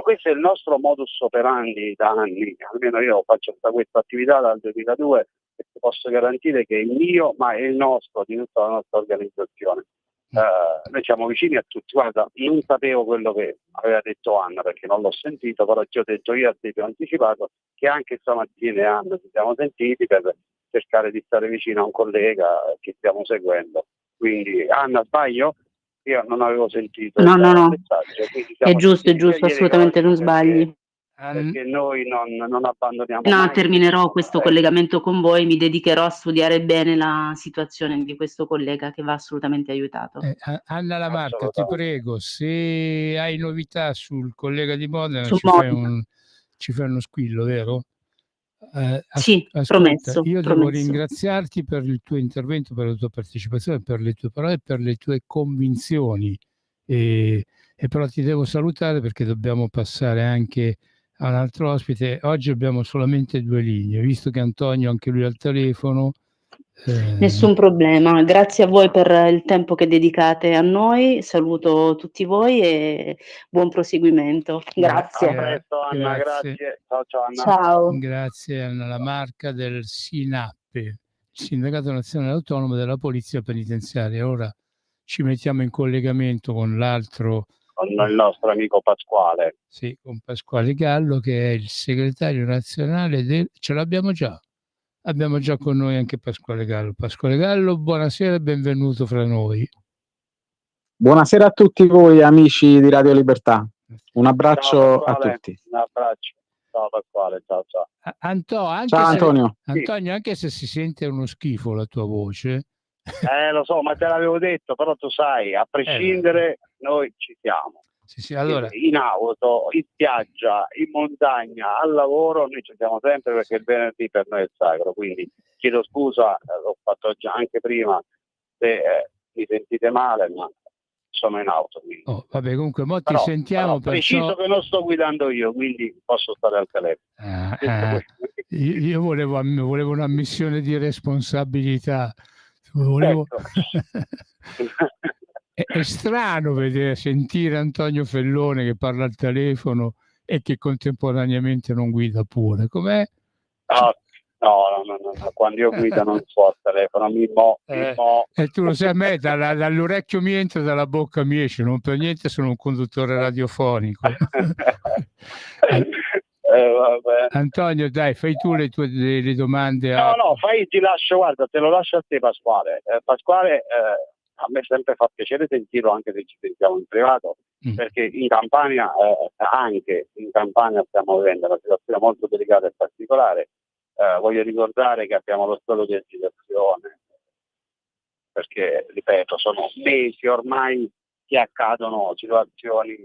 Speaker 2: Questo è il nostro modus operandi da anni, almeno io faccio questa attività dal 2002 e ti posso garantire che è il mio, ma è il nostro, di tutta la nostra organizzazione. Noi siamo vicini a tutti. Guarda, non sapevo quello che aveva detto Anna perché non l'ho sentito, però ti ho detto io, a te ti ho anticipato che anche stamattina Anna ci siamo sentiti per cercare di stare vicino a un collega che stiamo seguendo. Quindi Anna, sbaglio? Io non avevo sentito
Speaker 3: No,
Speaker 2: il messaggio.
Speaker 3: È giusto, assolutamente non sbagli.
Speaker 2: Perché noi non abbandoniamo
Speaker 3: No,
Speaker 2: mai.
Speaker 3: terminerò questo collegamento con voi, mi dedicherò a studiare bene la situazione di questo collega che va assolutamente aiutato.
Speaker 1: Anna Lamarca, ti prego, se hai novità sul collega di Modena ci fai uno squillo, vero?
Speaker 3: Sì,
Speaker 1: ascolta,
Speaker 3: promesso.
Speaker 1: io devo ringraziarti per il tuo intervento, per la tua partecipazione, per le tue parole, per le tue convinzioni e però ti devo salutare perché dobbiamo passare anche a un altro ospite. Oggi abbiamo solamente 2 linee, visto che Antonio anche lui al telefono.
Speaker 3: Nessun problema, grazie a voi per il tempo che dedicate a noi, saluto tutti voi e buon proseguimento. Grazie.
Speaker 2: A presto Anna, grazie. Ciao Anna.
Speaker 3: Ciao.
Speaker 1: Grazie Anna Lamarca del SINAP, Sindacato Nazionale Autonomo della Polizia Penitenziaria. Ora ci mettiamo in collegamento con l'altro,
Speaker 2: con il nostro amico Pasquale.
Speaker 1: sì, con Pasquale Gallo, che è il segretario nazionale ce l'abbiamo già. Abbiamo già con noi anche Pasquale Gallo. Pasquale Gallo, buonasera e benvenuto fra noi.
Speaker 4: Buonasera a tutti voi amici di Radio Libertà. Un abbraccio a tutti.
Speaker 2: Un abbraccio. Ciao Pasquale, ciao.
Speaker 4: Ciao Antonio.
Speaker 1: Antonio, anche se si sente uno schifo la tua voce.
Speaker 2: Lo so, ma te l'avevo detto, però tu sai, a prescindere noi ci siamo.
Speaker 1: Sì, allora.
Speaker 2: In auto, in spiaggia, in montagna, al lavoro, noi ci siamo sempre, perché il venerdì per noi è sacro. Quindi chiedo scusa, l'ho fatto già anche prima, se mi sentite male, ma sono in auto.
Speaker 1: Vabbè, comunque mo ti sentiamo.
Speaker 2: Preciso che non sto guidando io, quindi posso stare al telefono.
Speaker 1: Io volevo un'ammissione di responsabilità. Ecco. È strano sentire Antonio Fellone che parla al telefono e che contemporaneamente non guida pure. Com'è?
Speaker 2: No, quando io guido non so al telefono, mi mo.
Speaker 1: E tu lo sai, a me dall'orecchio mi entra, dalla bocca mi esce, non per niente sono un conduttore radiofonico. Antonio, dai, fai tu le tue le domande.
Speaker 2: Ti lascio, guarda, te lo lascio a te Pasquale. Pasquale, a me sempre fa piacere sentirlo, anche se ci sentiamo in privato, perché in Campania, stiamo vivendo una situazione molto delicata e particolare. Voglio ricordare che abbiamo lo stato di agitazione, perché, ripeto, sono mesi ormai che accadono situazioni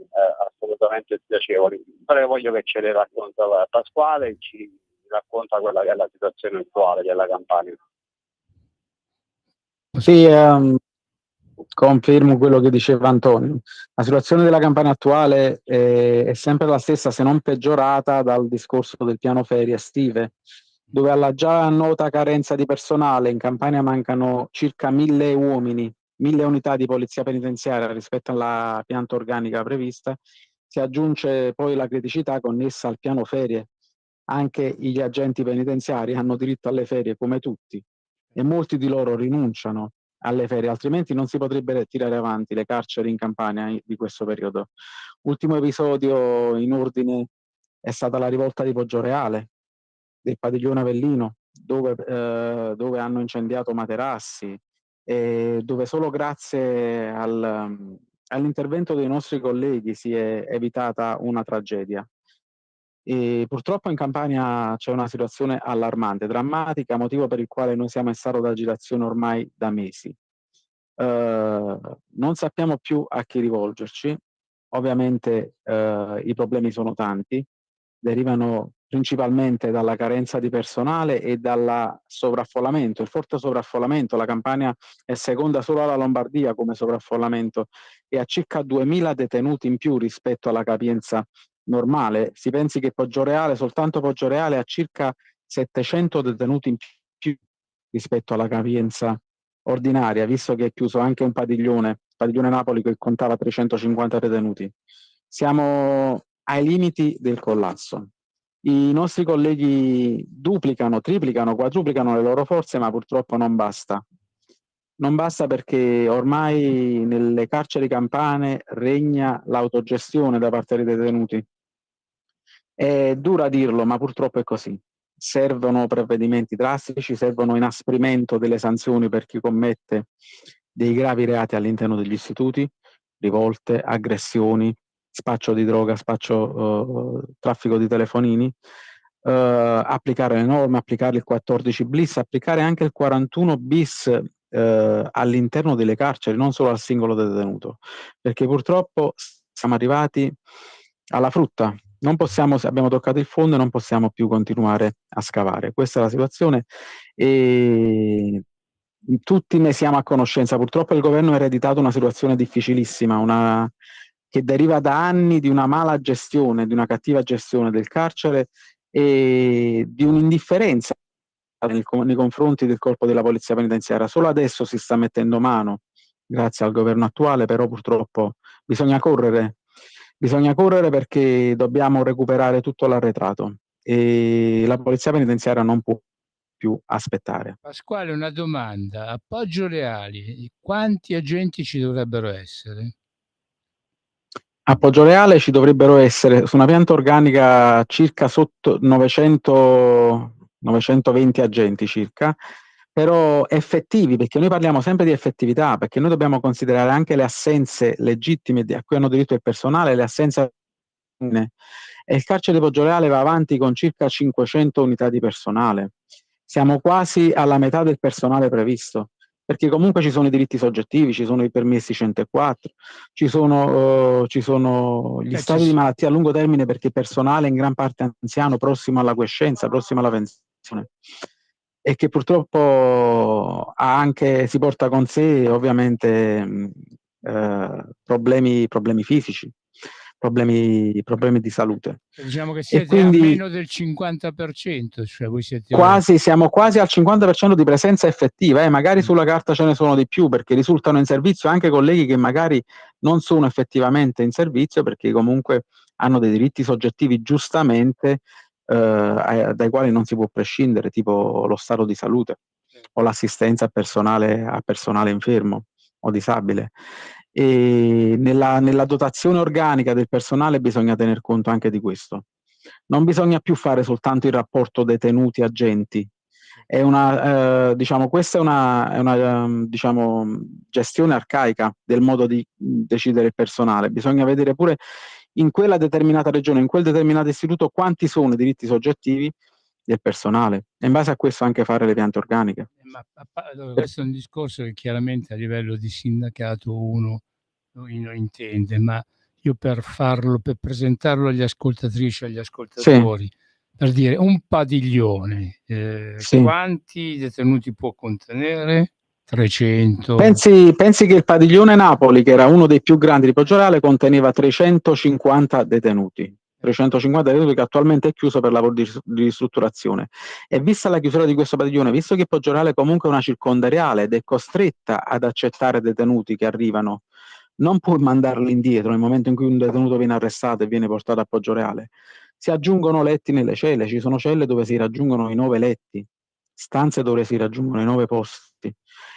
Speaker 2: assolutamente spiacevoli. Però voglio che ce le racconta Pasquale e ci racconta quella che è la situazione attuale della Campania.
Speaker 4: Sì, confermo quello che diceva Antonio. La situazione della Campania attuale è sempre la stessa, se non peggiorata dal discorso del piano ferie estive, dove alla già nota carenza di personale in Campania mancano circa 1.000 uomini, 1.000 unità di polizia penitenziaria rispetto alla pianta organica prevista. Si aggiunge poi la criticità connessa al piano ferie. Anche gli agenti penitenziari hanno diritto alle ferie come tutti e molti di loro rinunciano alle ferie, altrimenti non si potrebbero tirare avanti le carceri in Campania di questo periodo. Ultimo episodio in ordine è stata la rivolta di Poggioreale, del padiglione Avellino, dove hanno incendiato materassi, e dove solo grazie all'intervento dei nostri colleghi si è evitata una tragedia. E purtroppo in Campania c'è una situazione allarmante, drammatica, motivo per il quale noi siamo in stato d'agitazione ormai da mesi. Non sappiamo più a chi rivolgerci. Ovviamente i problemi sono tanti, derivano principalmente dalla carenza di personale e dal sovraffollamento, il forte sovraffollamento. La Campania è seconda solo alla Lombardia come sovraffollamento e ha circa 2.000 detenuti in più rispetto alla capienza normale. Si pensi che soltanto Poggioreale ha circa 700 detenuti in più rispetto alla capienza ordinaria, visto che è chiuso anche un padiglione Napoli che contava 350 detenuti. Siamo ai limiti del collasso. I nostri colleghi duplicano, triplicano, quadruplicano le loro forze, ma purtroppo non basta. Non basta, perché ormai nelle carceri campane regna l'autogestione da parte dei detenuti. È dura dirlo, ma purtroppo è così. Servono provvedimenti drastici, servono inasprimento delle sanzioni per chi commette dei gravi reati all'interno degli istituti, rivolte, aggressioni, spaccio di droga, traffico di telefonini, applicare le norme, applicare il 14 bis, applicare anche il 41 bis all'interno delle carceri, non solo al singolo detenuto, perché purtroppo siamo arrivati alla frutta. Non possiamo, se abbiamo toccato il fondo, non possiamo più continuare a scavare. Questa è la situazione e tutti ne siamo a conoscenza. Purtroppo il governo ha ereditato una situazione difficilissima, che deriva da anni di una mala gestione, di una cattiva gestione del carcere e di un'indifferenza nei confronti del corpo della polizia penitenziaria. Solo adesso si sta mettendo mano, grazie al governo attuale, però purtroppo bisogna correre perché dobbiamo recuperare tutto l'arretrato e la polizia penitenziaria non può più aspettare.
Speaker 1: Pasquale, una domanda. A Poggio Reali, quanti agenti ci dovrebbero essere?
Speaker 4: A Poggioreale ci dovrebbero essere su una pianta organica circa sotto 920 agenti circa, però effettivi, perché noi parliamo sempre di effettività, perché noi dobbiamo considerare anche le assenze legittime a cui hanno diritto il personale e le assenze. E il carcere di Poggioreale va avanti con circa 500 unità di personale. Siamo quasi alla metà del personale previsto, perché comunque ci sono i diritti soggettivi, ci sono i permessi 104, ci sono gli stati di malattia a lungo termine, perché personale in gran parte anziano, prossimo alla quiescenza, prossimo alla pensione, e che purtroppo si porta con sé ovviamente problemi fisici, problemi di salute.
Speaker 1: Diciamo che
Speaker 4: E
Speaker 1: siete
Speaker 4: quindi
Speaker 1: a meno del 50%, cioè voi siete
Speaker 4: siamo quasi al 50% di presenza effettiva, magari sulla carta ce ne sono di più, perché risultano in servizio anche colleghi che magari non sono effettivamente in servizio, perché comunque hanno dei diritti soggettivi giustamente dai quali non si può prescindere, tipo lo stato di salute o l'assistenza a personale infermo o disabile. E nella dotazione organica del personale bisogna tener conto anche di questo. Non bisogna più fare soltanto il rapporto detenuti-agenti. Questa è una gestione arcaica del modo di decidere il personale. Bisogna vedere pure in quella determinata regione, in quel determinato istituto, quanti sono i diritti soggettivi del personale, e in base a questo anche fare le piante organiche.
Speaker 1: Ma questo è un discorso che chiaramente a livello di sindacato uno non intende, ma io per presentarlo agli ascoltatrici e agli ascoltatori, per dire un padiglione, quanti detenuti può contenere? 300?
Speaker 4: Pensi che il padiglione Napoli, che era uno dei più grandi di Poggioreale, conteneva 350 detenuti. 350 detenuti, che attualmente è chiuso per lavoro di ristrutturazione. E vista la chiusura di questo padiglione, visto che Poggioreale comunque è una circondariale ed è costretta ad accettare detenuti che arrivano, non può mandarli indietro nel momento in cui un detenuto viene arrestato e viene portato a Poggioreale. Si aggiungono letti nelle celle, ci sono celle dove si raggiungono i 9 letti, stanze dove si raggiungono i 9 posti.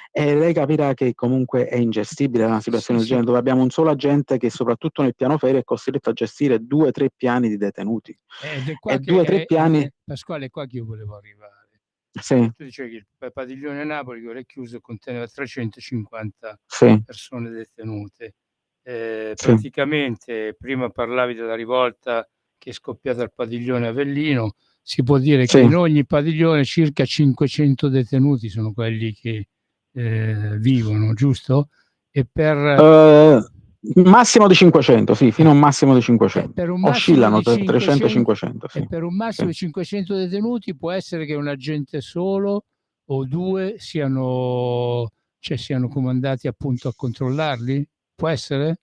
Speaker 4: E lei capirà che comunque è ingestibile una situazione del genere, dove abbiamo un solo agente che soprattutto nel piano ferie è costretto a gestire 2-3 piani di detenuti.
Speaker 1: Ed è qua
Speaker 4: e 2-3 piani.
Speaker 1: Pasquale, qua che io volevo arrivare.
Speaker 4: Sì.
Speaker 1: Tu dicevi che il padiglione Napoli, che ora è chiuso, conteneva 350 persone detenute. Praticamente, prima parlavi della rivolta che è scoppiata al padiglione Avellino, si può dire che in ogni padiglione circa 500 detenuti sono quelli che vivono, giusto? E per
Speaker 4: massimo di 500, sì, fino a un massimo di 500. Oscillano tra 300 e 500. Sì.
Speaker 1: E per un massimo di 500 detenuti può essere che un agente solo o due siano comandati appunto a controllarli? Può essere?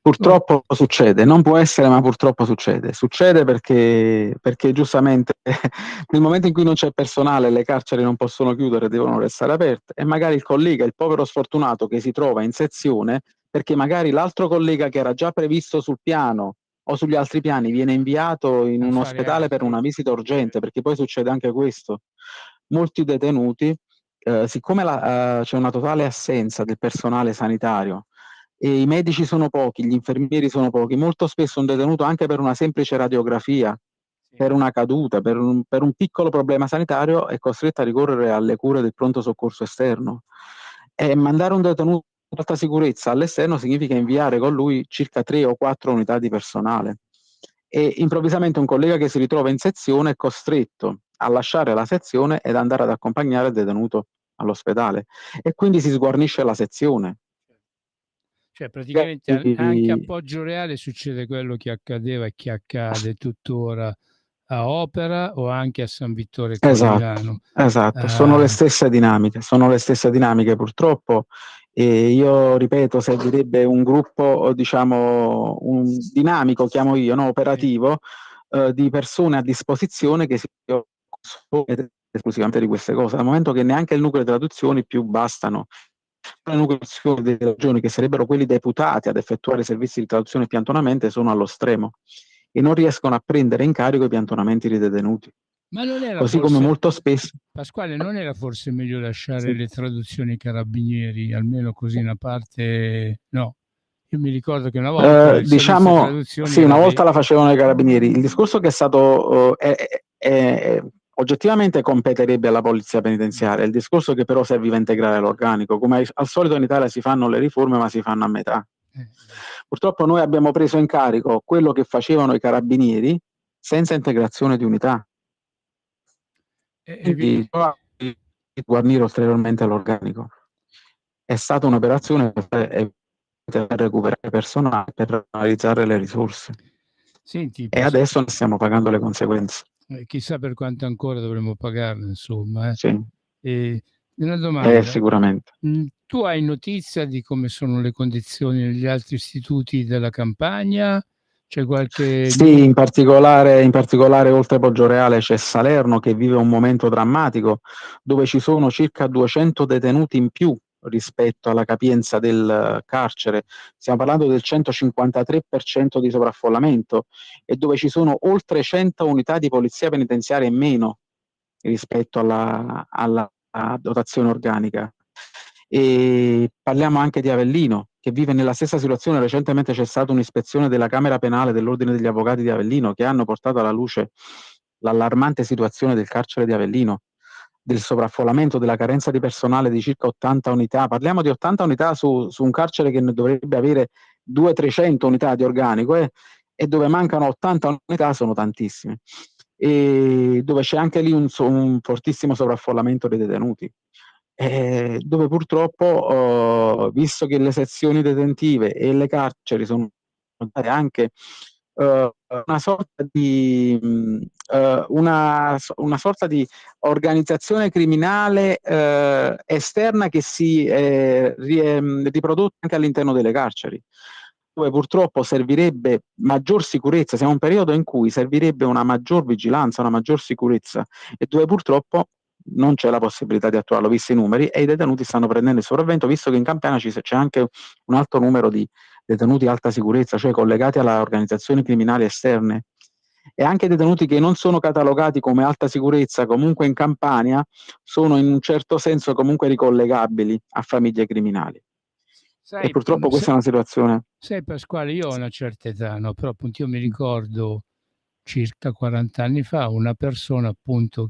Speaker 4: Purtroppo succede, non può essere, ma purtroppo succede. Succede perché giustamente nel momento in cui non c'è personale, le carceri non possono chiudere, devono restare aperte, e magari il collega, il povero sfortunato che si trova in sezione, perché magari l'altro collega che era già previsto sul piano o sugli altri piani viene inviato in un ospedale per una visita urgente, perché poi succede anche questo. Molti detenuti, siccome c'è una totale assenza del personale sanitario, e i medici sono pochi, gli infermieri sono pochi, molto spesso un detenuto, anche per una semplice radiografia, per una caduta, per un piccolo problema sanitario, è costretto a ricorrere alle cure del pronto soccorso esterno. E mandare un detenuto in alta sicurezza all'esterno significa inviare con lui circa 3 o 4 unità di personale. E improvvisamente un collega che si ritrova in sezione è costretto a lasciare la sezione ed andare ad accompagnare il detenuto all'ospedale, e quindi si sguarnisce la sezione.
Speaker 1: Cioè praticamente anche a Poggioreale succede quello che accadeva e che accade tuttora a Opera o anche a San Vittore Corinano.
Speaker 4: Esatto, sono le stesse dinamiche purtroppo, e io ripeto, servirebbe un gruppo, diciamo, un dinamico, chiamo io, no? Operativo, di persone a disposizione che si occupano esclusivamente di queste cose, dal momento che neanche il nucleo di traduzioni più bastano. Le nucleazioni delle regioni, che sarebbero quelli deputati ad effettuare servizi di traduzione e piantonamento, sono allo stremo e non riescono a prendere in carico i piantonamenti dei detenuti.
Speaker 1: Ma non era
Speaker 4: Così come
Speaker 1: forse,
Speaker 4: molto spesso...
Speaker 1: Pasquale, non era forse meglio lasciare
Speaker 4: Sì.
Speaker 1: le traduzioni ai carabinieri, almeno così una parte? No, io mi ricordo che una volta il servizio di
Speaker 4: Diciamo,
Speaker 1: traduzioni
Speaker 4: sì,
Speaker 1: era
Speaker 4: una volta la facevano i carabinieri. Il discorso che è stato oggettivamente competerebbe alla polizia penitenziaria. Il discorso che però serviva a integrare l'organico. Come al solito in Italia si fanno le riforme, ma si fanno a metà. Purtroppo noi abbiamo preso in carico quello che facevano i carabinieri senza integrazione di unità. Quindi guarnire ulteriormente l'organico. È stata un'operazione per recuperare personale, per analizzare le risorse.
Speaker 1: Senti,
Speaker 4: E adesso ne stiamo pagando le conseguenze.
Speaker 1: Chissà per quanto ancora dovremo pagarne, insomma.
Speaker 4: Sì.
Speaker 1: Una domanda.
Speaker 4: Sicuramente.
Speaker 1: Tu hai notizia di come sono le condizioni negli altri istituti della Campania? C'è qualche...
Speaker 4: Sì, in particolare oltre Poggioreale c'è Salerno che vive un momento drammatico dove ci sono circa 200 detenuti in più rispetto alla capienza del carcere. Stiamo parlando del 153% di sovraffollamento e dove ci sono oltre 100 unità di polizia penitenziaria in meno rispetto alla dotazione organica. E parliamo anche di Avellino, che vive nella stessa situazione. Recentemente c'è stata un'ispezione della Camera Penale dell'Ordine degli Avvocati di Avellino che hanno portato alla luce l'allarmante situazione del carcere di Avellino, del sovraffollamento, della carenza di personale di circa 80 unità. Parliamo di 80 unità su un carcere che ne dovrebbe avere 200-300 unità di organico e dove mancano 80 unità sono tantissime. E dove c'è anche lì un fortissimo sovraffollamento dei detenuti. Dove purtroppo, visto che le sezioni detentive e le carceri sono anche una sorta di organizzazione criminale esterna che si riprodotta anche all'interno delle carceri, dove purtroppo servirebbe maggior sicurezza. Siamo in un periodo in cui servirebbe una maggior vigilanza, una maggior sicurezza e dove purtroppo non c'è la possibilità di attuarlo, visti i numeri, e i detenuti stanno prendendo il sopravvento, visto che in Campania c'è anche un alto numero di detenuti alta sicurezza, cioè collegati alle organizzazioni criminali esterne, e anche detenuti che non sono catalogati come alta sicurezza, comunque in Campania sono in un certo senso comunque ricollegabili a famiglie criminali. E purtroppo questa è una situazione.
Speaker 1: Sai Pasquale, io ho una certa età, no? Però appunto io mi ricordo circa 40 anni fa una persona appunto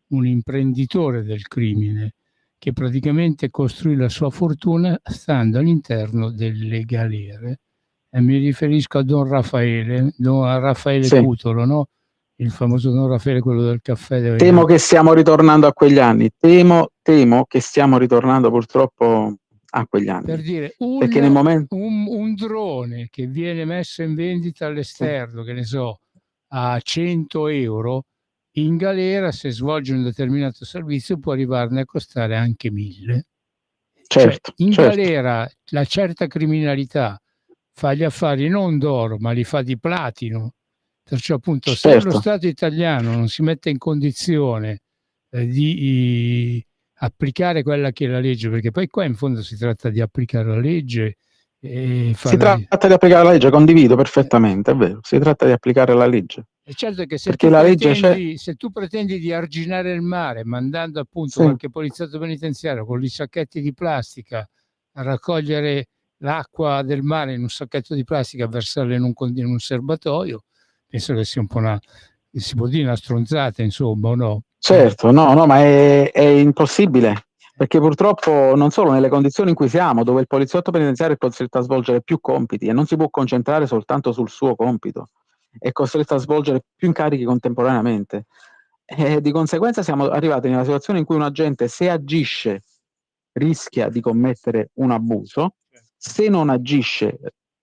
Speaker 1: un imprenditore del crimine che praticamente costruì la sua fortuna stando all'interno delle galere, e mi riferisco a Don Raffaele
Speaker 4: Sì.
Speaker 1: Cutolo, no? Il famoso Don Raffaele, quello del caffè.
Speaker 4: Temo che stiamo ritornando a quegli anni, temo che stiamo ritornando purtroppo a quegli anni.
Speaker 1: Per dire,
Speaker 4: perché nel momento...
Speaker 1: un drone che viene messo in vendita all'esterno, che ne so, a 100 euro, in galera, se svolge un determinato servizio, può arrivarne a costare anche 1000.
Speaker 4: Certo,
Speaker 1: cioè, in
Speaker 4: certo.
Speaker 1: galera la certa criminalità fa gli affari non d'oro, ma li fa di platino. Perciò appunto se lo Stato italiano non si mette in condizione di applicare quella che è la legge, perché poi qua in fondo si tratta di applicare la legge.
Speaker 4: Si tratta di applicare la legge, condivido perfettamente, è vero, si tratta di applicare la legge.
Speaker 1: È certo che se tu pretendi di arginare il mare mandando appunto qualche poliziotto penitenziario con i sacchetti di plastica a raccogliere l'acqua del mare in un sacchetto di plastica e versarla in un serbatoio, penso che sia un po' si può dire una stronzata, insomma, o no?
Speaker 4: Certo, no, ma è impossibile, perché purtroppo non solo nelle condizioni in cui siamo, dove il poliziotto penitenziario è costretto a svolgere più compiti e non si può concentrare soltanto sul suo compito, è costretto a svolgere più incarichi contemporaneamente. E di conseguenza siamo arrivati nella situazione in cui un agente, se agisce, rischia di commettere un abuso, se non agisce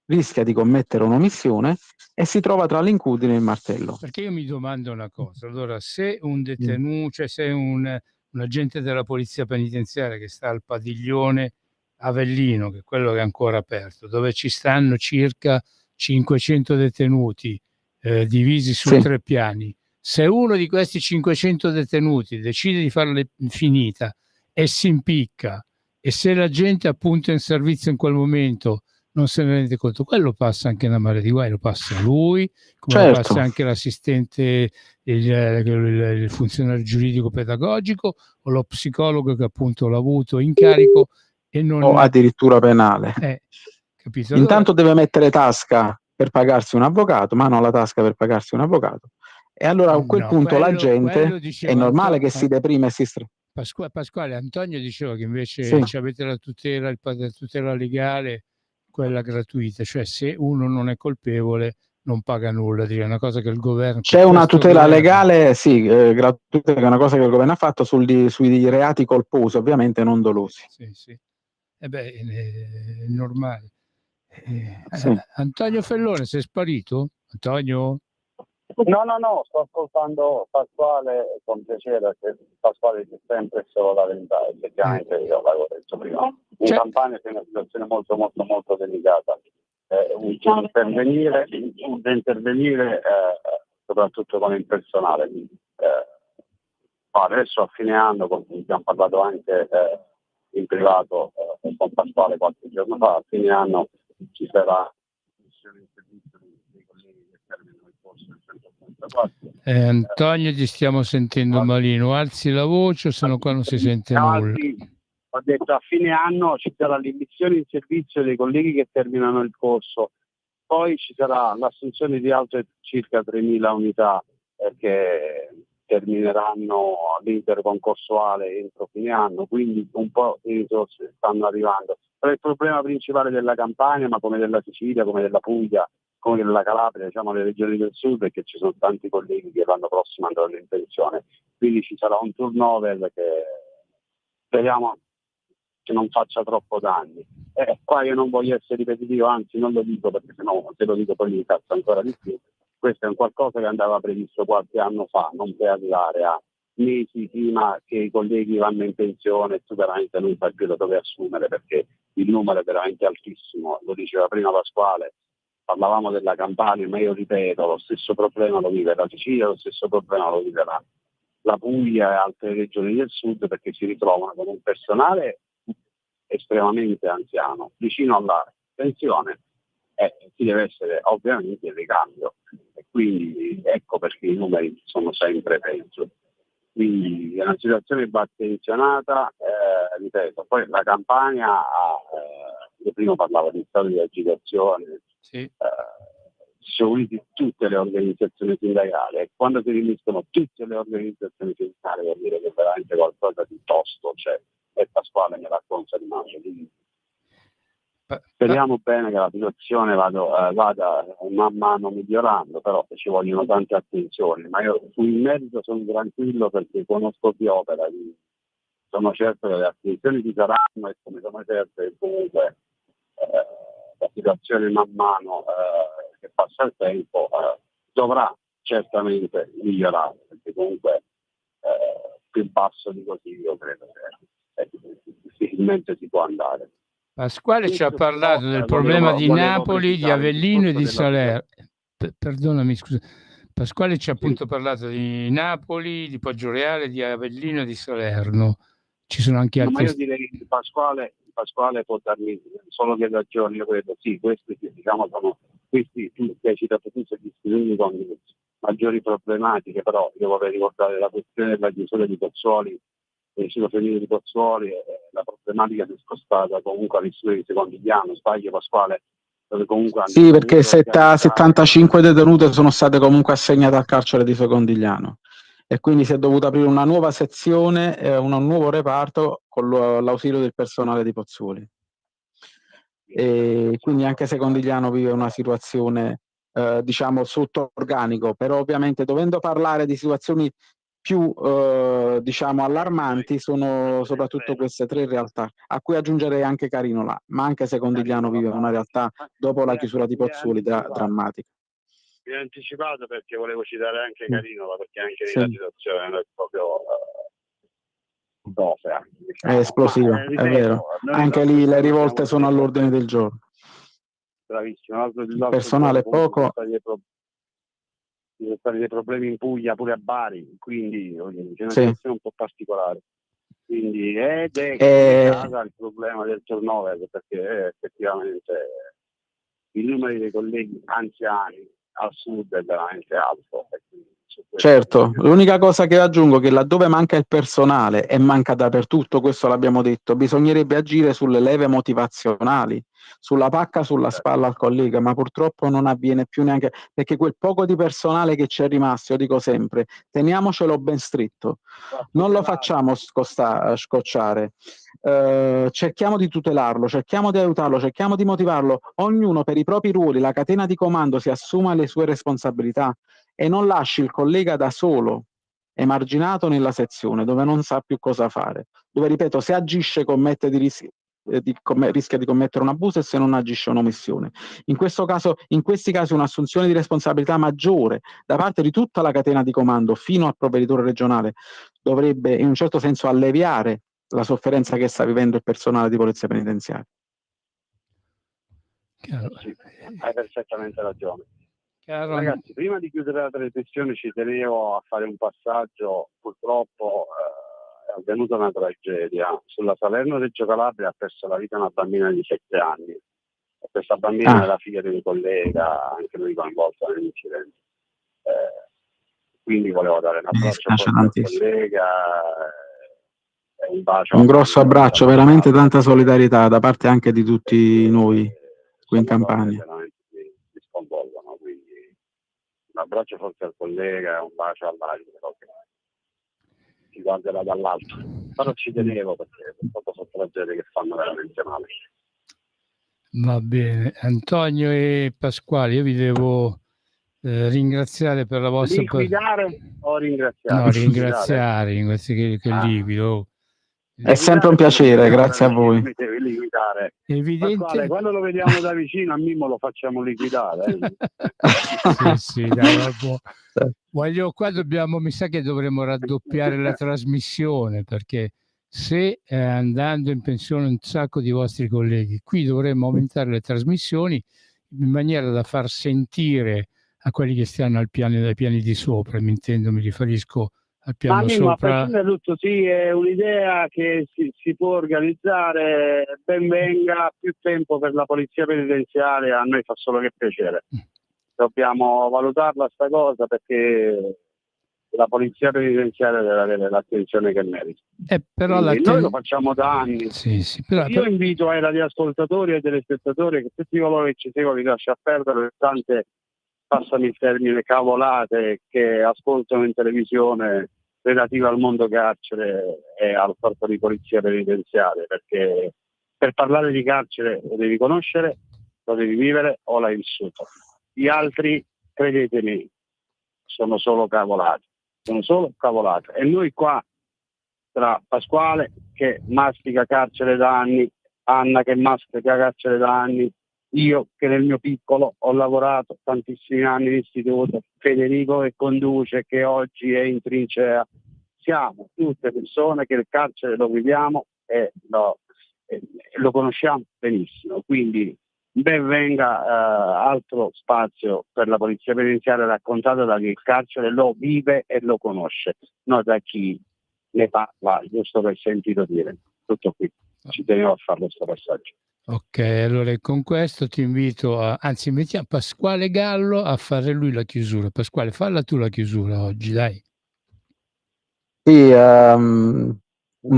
Speaker 4: rischia di commettere un'omissione e si trova tra l'incudine e il martello.
Speaker 1: Perché io mi domando una cosa, allora se un detenuto, cioè se un agente della polizia penitenziaria che sta al padiglione Avellino, che è quello che è ancora aperto, dove ci stanno circa 500 detenuti divisi su 3 piani, se uno di questi 500 detenuti decide di farla finita e si impicca, e se la gente appunto in servizio in quel momento non se ne rende conto. Quello passa anche una marea di guai, lo passa lui, come lo
Speaker 4: Certo.
Speaker 1: passa anche l'assistente, il funzionario giuridico pedagogico o lo psicologo che appunto l'ha avuto in carico e non...
Speaker 4: O addirittura penale.
Speaker 1: Capito?
Speaker 4: Intanto deve mettere tasca per pagarsi un avvocato, mano alla tasca per pagarsi un avvocato, e allora a quel punto la gente è normale che si deprime e si
Speaker 1: Pasquale, Antonio diceva che invece
Speaker 4: sì.
Speaker 1: avete la tutela legale, quella gratuita, cioè se uno non è colpevole non paga nulla, è una cosa che il governo...
Speaker 4: C'è una tutela legale, sì, gratuita, che è una cosa che il governo ha fatto sui reati colposi, ovviamente non dolosi.
Speaker 1: Sì. È normale.
Speaker 4: Sì.
Speaker 1: Antonio Fellone, sei sparito? Antonio?
Speaker 2: No, sto ascoltando Pasquale con piacere, perché Pasquale c'è sempre solo la verità, effettivamente io l'avevo detto prima. In Campania c'è una situazione molto molto molto delicata, intervenire soprattutto con il personale. Adesso a fine anno, come abbiamo parlato anche in privato con Pasquale qualche giorno fa, a fine anno ci sarà in servizio dei colleghi che terminano il corso del 184.
Speaker 1: Antonio, ti stiamo sentendo malino, alzi la voce, se no qua non si sente nulla.
Speaker 2: Ho detto a fine anno ci sarà l'immissione in servizio dei colleghi che terminano il corso, poi ci sarà l'assunzione di altre circa 3.000 unità che termineranno l'iter concorsuale entro fine anno, quindi un po' di risorse stanno arrivando. Però il problema principale della Campania, ma come della Sicilia, come della Puglia, come della Calabria, diciamo le regioni del sud, è che ci sono tanti colleghi che l'anno prossimo andranno in pensione, quindi ci sarà un turnover che speriamo che non faccia troppo danni. Qua io non voglio essere ripetitivo, anzi non lo dico, perché sennò se lo dico poi mi incazzo ancora di più. Questo è un qualcosa che andava previsto qualche anno fa, non per arrivare a mesi prima che i colleghi vanno in pensione e tu veramente non sai più da dove assumere, perché il numero è veramente altissimo. Lo diceva prima Pasquale, parlavamo della Campania, ma io ripeto, lo stesso problema lo vive la Sicilia, lo stesso problema lo vive la Puglia e altre regioni del sud, perché si ritrovano con un personale estremamente anziano, vicino alla pensione, ci deve essere ovviamente il ricambio, e quindi ecco perché i numeri sono sempre peggio. Quindi è una situazione attenzionata, ripeto, poi la Campania io prima parlavo di stato di agitazione,
Speaker 1: sì.
Speaker 2: Si sono unite tutte le organizzazioni sindacali, e quando si riuniscono tutte le organizzazioni sindacali vuol dire che veramente qualcosa di tosto c'è, e Pasquale me l'ha confermato. Speriamo bene che la situazione vada man mano migliorando, però ci vogliono tante attenzioni, ma io sul merito sono tranquillo perché conosco chi opera, sono certo che le attenzioni ci saranno, e come sono certo che comunque la situazione man mano che passa il tempo dovrà certamente migliorare, perché comunque più basso di così io credo che difficilmente si può andare.
Speaker 1: Pasquale ci ha parlato del problema di Napoli, di Avellino e di Salerno. Perdonami, scusa. Pasquale ci ha appunto parlato di Napoli, di Poggioreale, di Avellino e di Salerno. Ci sono anche altri...
Speaker 2: Ma io direi che Pasquale può darmi solo che ragioni, io credo, sì, questi diciamo sono questi che hai citato tu, sono gli istituti con maggiori problematiche, però io vorrei ricordare la questione della chiusura di Pozzuoli, del ciclo femminile di Pozzuoli, la problematica si è spostata comunque all'istituto di Secondigliano, sbaglio Pasquale, dove comunque
Speaker 4: sì, perché 75 detenute sono state comunque assegnate al carcere di Secondigliano, e quindi si è dovuta aprire una nuova sezione, un nuovo reparto con l'ausilio del personale di Pozzuoli. E quindi anche Secondigliano vive una situazione diciamo sotto organico, però ovviamente dovendo parlare di situazioni più diciamo allarmanti sono soprattutto queste tre realtà, a cui aggiungerei anche Carinola, ma anche Secondigliano vive una realtà dopo la chiusura di Pozzuoli drammatica.
Speaker 2: Mi ho anticipato perché volevo citare anche Carinola, perché anche lì
Speaker 4: sì.
Speaker 2: la situazione non è proprio diciamo.
Speaker 4: È esplosiva, è vero. Anche lì le rivolte sono all'ordine del giorno.
Speaker 2: Bravissimo.
Speaker 4: Il personale è poco.
Speaker 2: Ci sono stati dei problemi in Puglia, pure a Bari, quindi c'è una situazione un po' particolare. Quindi ed è il problema del turnover, perché effettivamente il numero dei colleghi anziani al sud è veramente alto.
Speaker 4: Certo, l'unica cosa che aggiungo è che laddove manca il personale, e manca dappertutto, questo l'abbiamo detto, bisognerebbe agire sulle leve motivazionali, sulla pacca sulla spalla al collega, ma purtroppo non avviene più neanche, perché quel poco di personale che ci è rimasto, io dico sempre, teniamocelo ben stretto, non lo facciamo scocciare, cerchiamo di tutelarlo, cerchiamo di aiutarlo, cerchiamo di motivarlo, ognuno per i propri ruoli, la catena di comando si assuma le sue responsabilità e non lasci il collega da solo, emarginato nella sezione, dove non sa più cosa fare, dove, ripeto, se agisce rischia di commettere un abuso e se non agisce un'omissione. In questi casi un'assunzione di responsabilità maggiore da parte di tutta la catena di comando fino al provveditore regionale dovrebbe in un certo senso alleviare la sofferenza che sta vivendo il personale di polizia penitenziaria.
Speaker 2: Sì, hai perfettamente ragione.
Speaker 1: Chiaro.
Speaker 2: Ragazzi, prima di chiudere la trasmissione ci tenevo a fare un passaggio. Purtroppo è avvenuta una tragedia. Sulla Salerno-Reggio Calabria ha perso la vita una bambina di 7 anni. E questa bambina era figlia di un collega, anche lui coinvolto nell'incidente. Quindi volevo dare un abbraccio al collega e un bacio.
Speaker 4: Un grosso abbraccio, veramente tanta solidarietà da parte anche di tutti noi qui in Campania.
Speaker 2: Mi sconvolgono, quindi un abbraccio forte al collega e un bacio all'altro che si guarderà dall'alto. Però ci tenevo perché purtroppo sono tragedie che fanno veramente male.
Speaker 1: Va bene, Antonio e Pasquale, io vi devo ringraziare per la vostra...
Speaker 2: Liquidare o ringraziare?
Speaker 1: No, ringraziare che liquido.
Speaker 4: È sempre un piacere, grazie a voi.
Speaker 2: Pasquale, quando lo vediamo da vicino a Mimmo lo facciamo liquidare.
Speaker 1: Sì, dai, qua mi sa che dovremmo raddoppiare la trasmissione, perché se andando in pensione un sacco di vostri colleghi, qui dovremmo aumentare le trasmissioni in maniera da far sentire a quelli che stanno ai piani di sopra, mi riferisco al piano sopra.
Speaker 2: A prescindere da tutto, sì, è un'idea che si può organizzare, ben venga, più tempo per la polizia penitenziaria, a noi fa solo che piacere. Dobbiamo valutarla sta cosa, perché la polizia penitenziaria deve avere l'attenzione che merita.
Speaker 1: Però
Speaker 2: noi lo facciamo da anni.
Speaker 1: Sì, però...
Speaker 2: Io invito ai radioascoltatori e telespettatori che tutti coloro che ci seguono vi lascia perdere tante, passami il termine, cavolate che ascoltano in televisione relative al mondo carcere e al corpo di polizia penitenziaria, perché per parlare di carcere lo devi conoscere, lo devi vivere o l'hai vissuto. Gli altri, credetemi, sono solo cavolate. E noi qua, tra Pasquale che mastica carcere da anni, Anna che mastica carcere da anni, io che nel mio piccolo ho lavorato tantissimi anni in istituto, Federico che conduce, che oggi è in trincea, siamo tutte persone che il carcere lo viviamo e lo conosciamo benissimo, quindi ben venga altro spazio per la polizia penitenziaria raccontata da chi il carcere lo vive e lo conosce, non da chi ne parla giusto per sentito dire. Tutto qui, ci tenevo a fare questo passaggio.
Speaker 1: Ok, allora con questo ti invito invitiamo Pasquale Gallo a fare lui la chiusura. Pasquale, falla tu la chiusura oggi, dai.
Speaker 4: Sì, un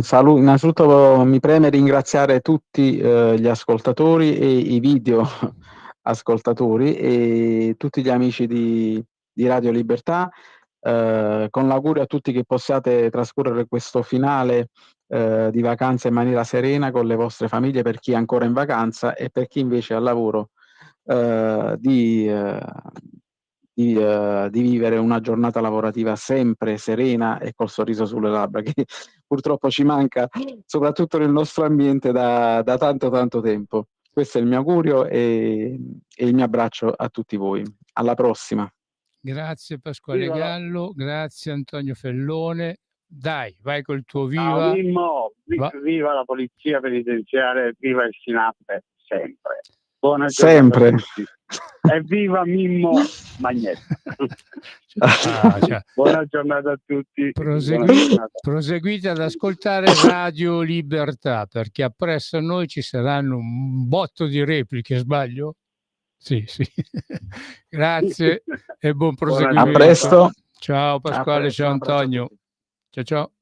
Speaker 4: saluto. Innanzitutto mi preme ringraziare tutti gli ascoltatori e i video ascoltatori e tutti gli amici di Radio Libertà, con l'augurio a tutti che possiate trascorrere questo finale di vacanza in maniera serena con le vostre famiglie, per chi è ancora in vacanza e per chi invece è al lavoro, di vivere una giornata lavorativa sempre serena e col sorriso sulle labbra, che purtroppo ci manca soprattutto nel nostro ambiente da tanto tempo. Questo è il mio augurio e il mio abbraccio a tutti voi. Alla prossima.
Speaker 1: Grazie Pasquale Gallo, grazie Antonio Fellone. Dai, vai col tuo viva.
Speaker 2: Ciao Mimmo, viva la polizia penitenziaria, viva il SINAP sempre. Buona giornata a tutti. E viva Mimmo Magnetta. Buona giornata a tutti.
Speaker 1: Proseguite ad ascoltare Radio Libertà, perché appresso a noi ci saranno un botto di repliche, sbaglio? Sì, sì. Grazie e buon proseguimento.
Speaker 4: A presto.
Speaker 1: Ciao Pasquale,
Speaker 4: A presto,
Speaker 1: ciao
Speaker 4: un abbraccio a
Speaker 1: Antonio.
Speaker 4: tutti.
Speaker 1: Ciao ciao.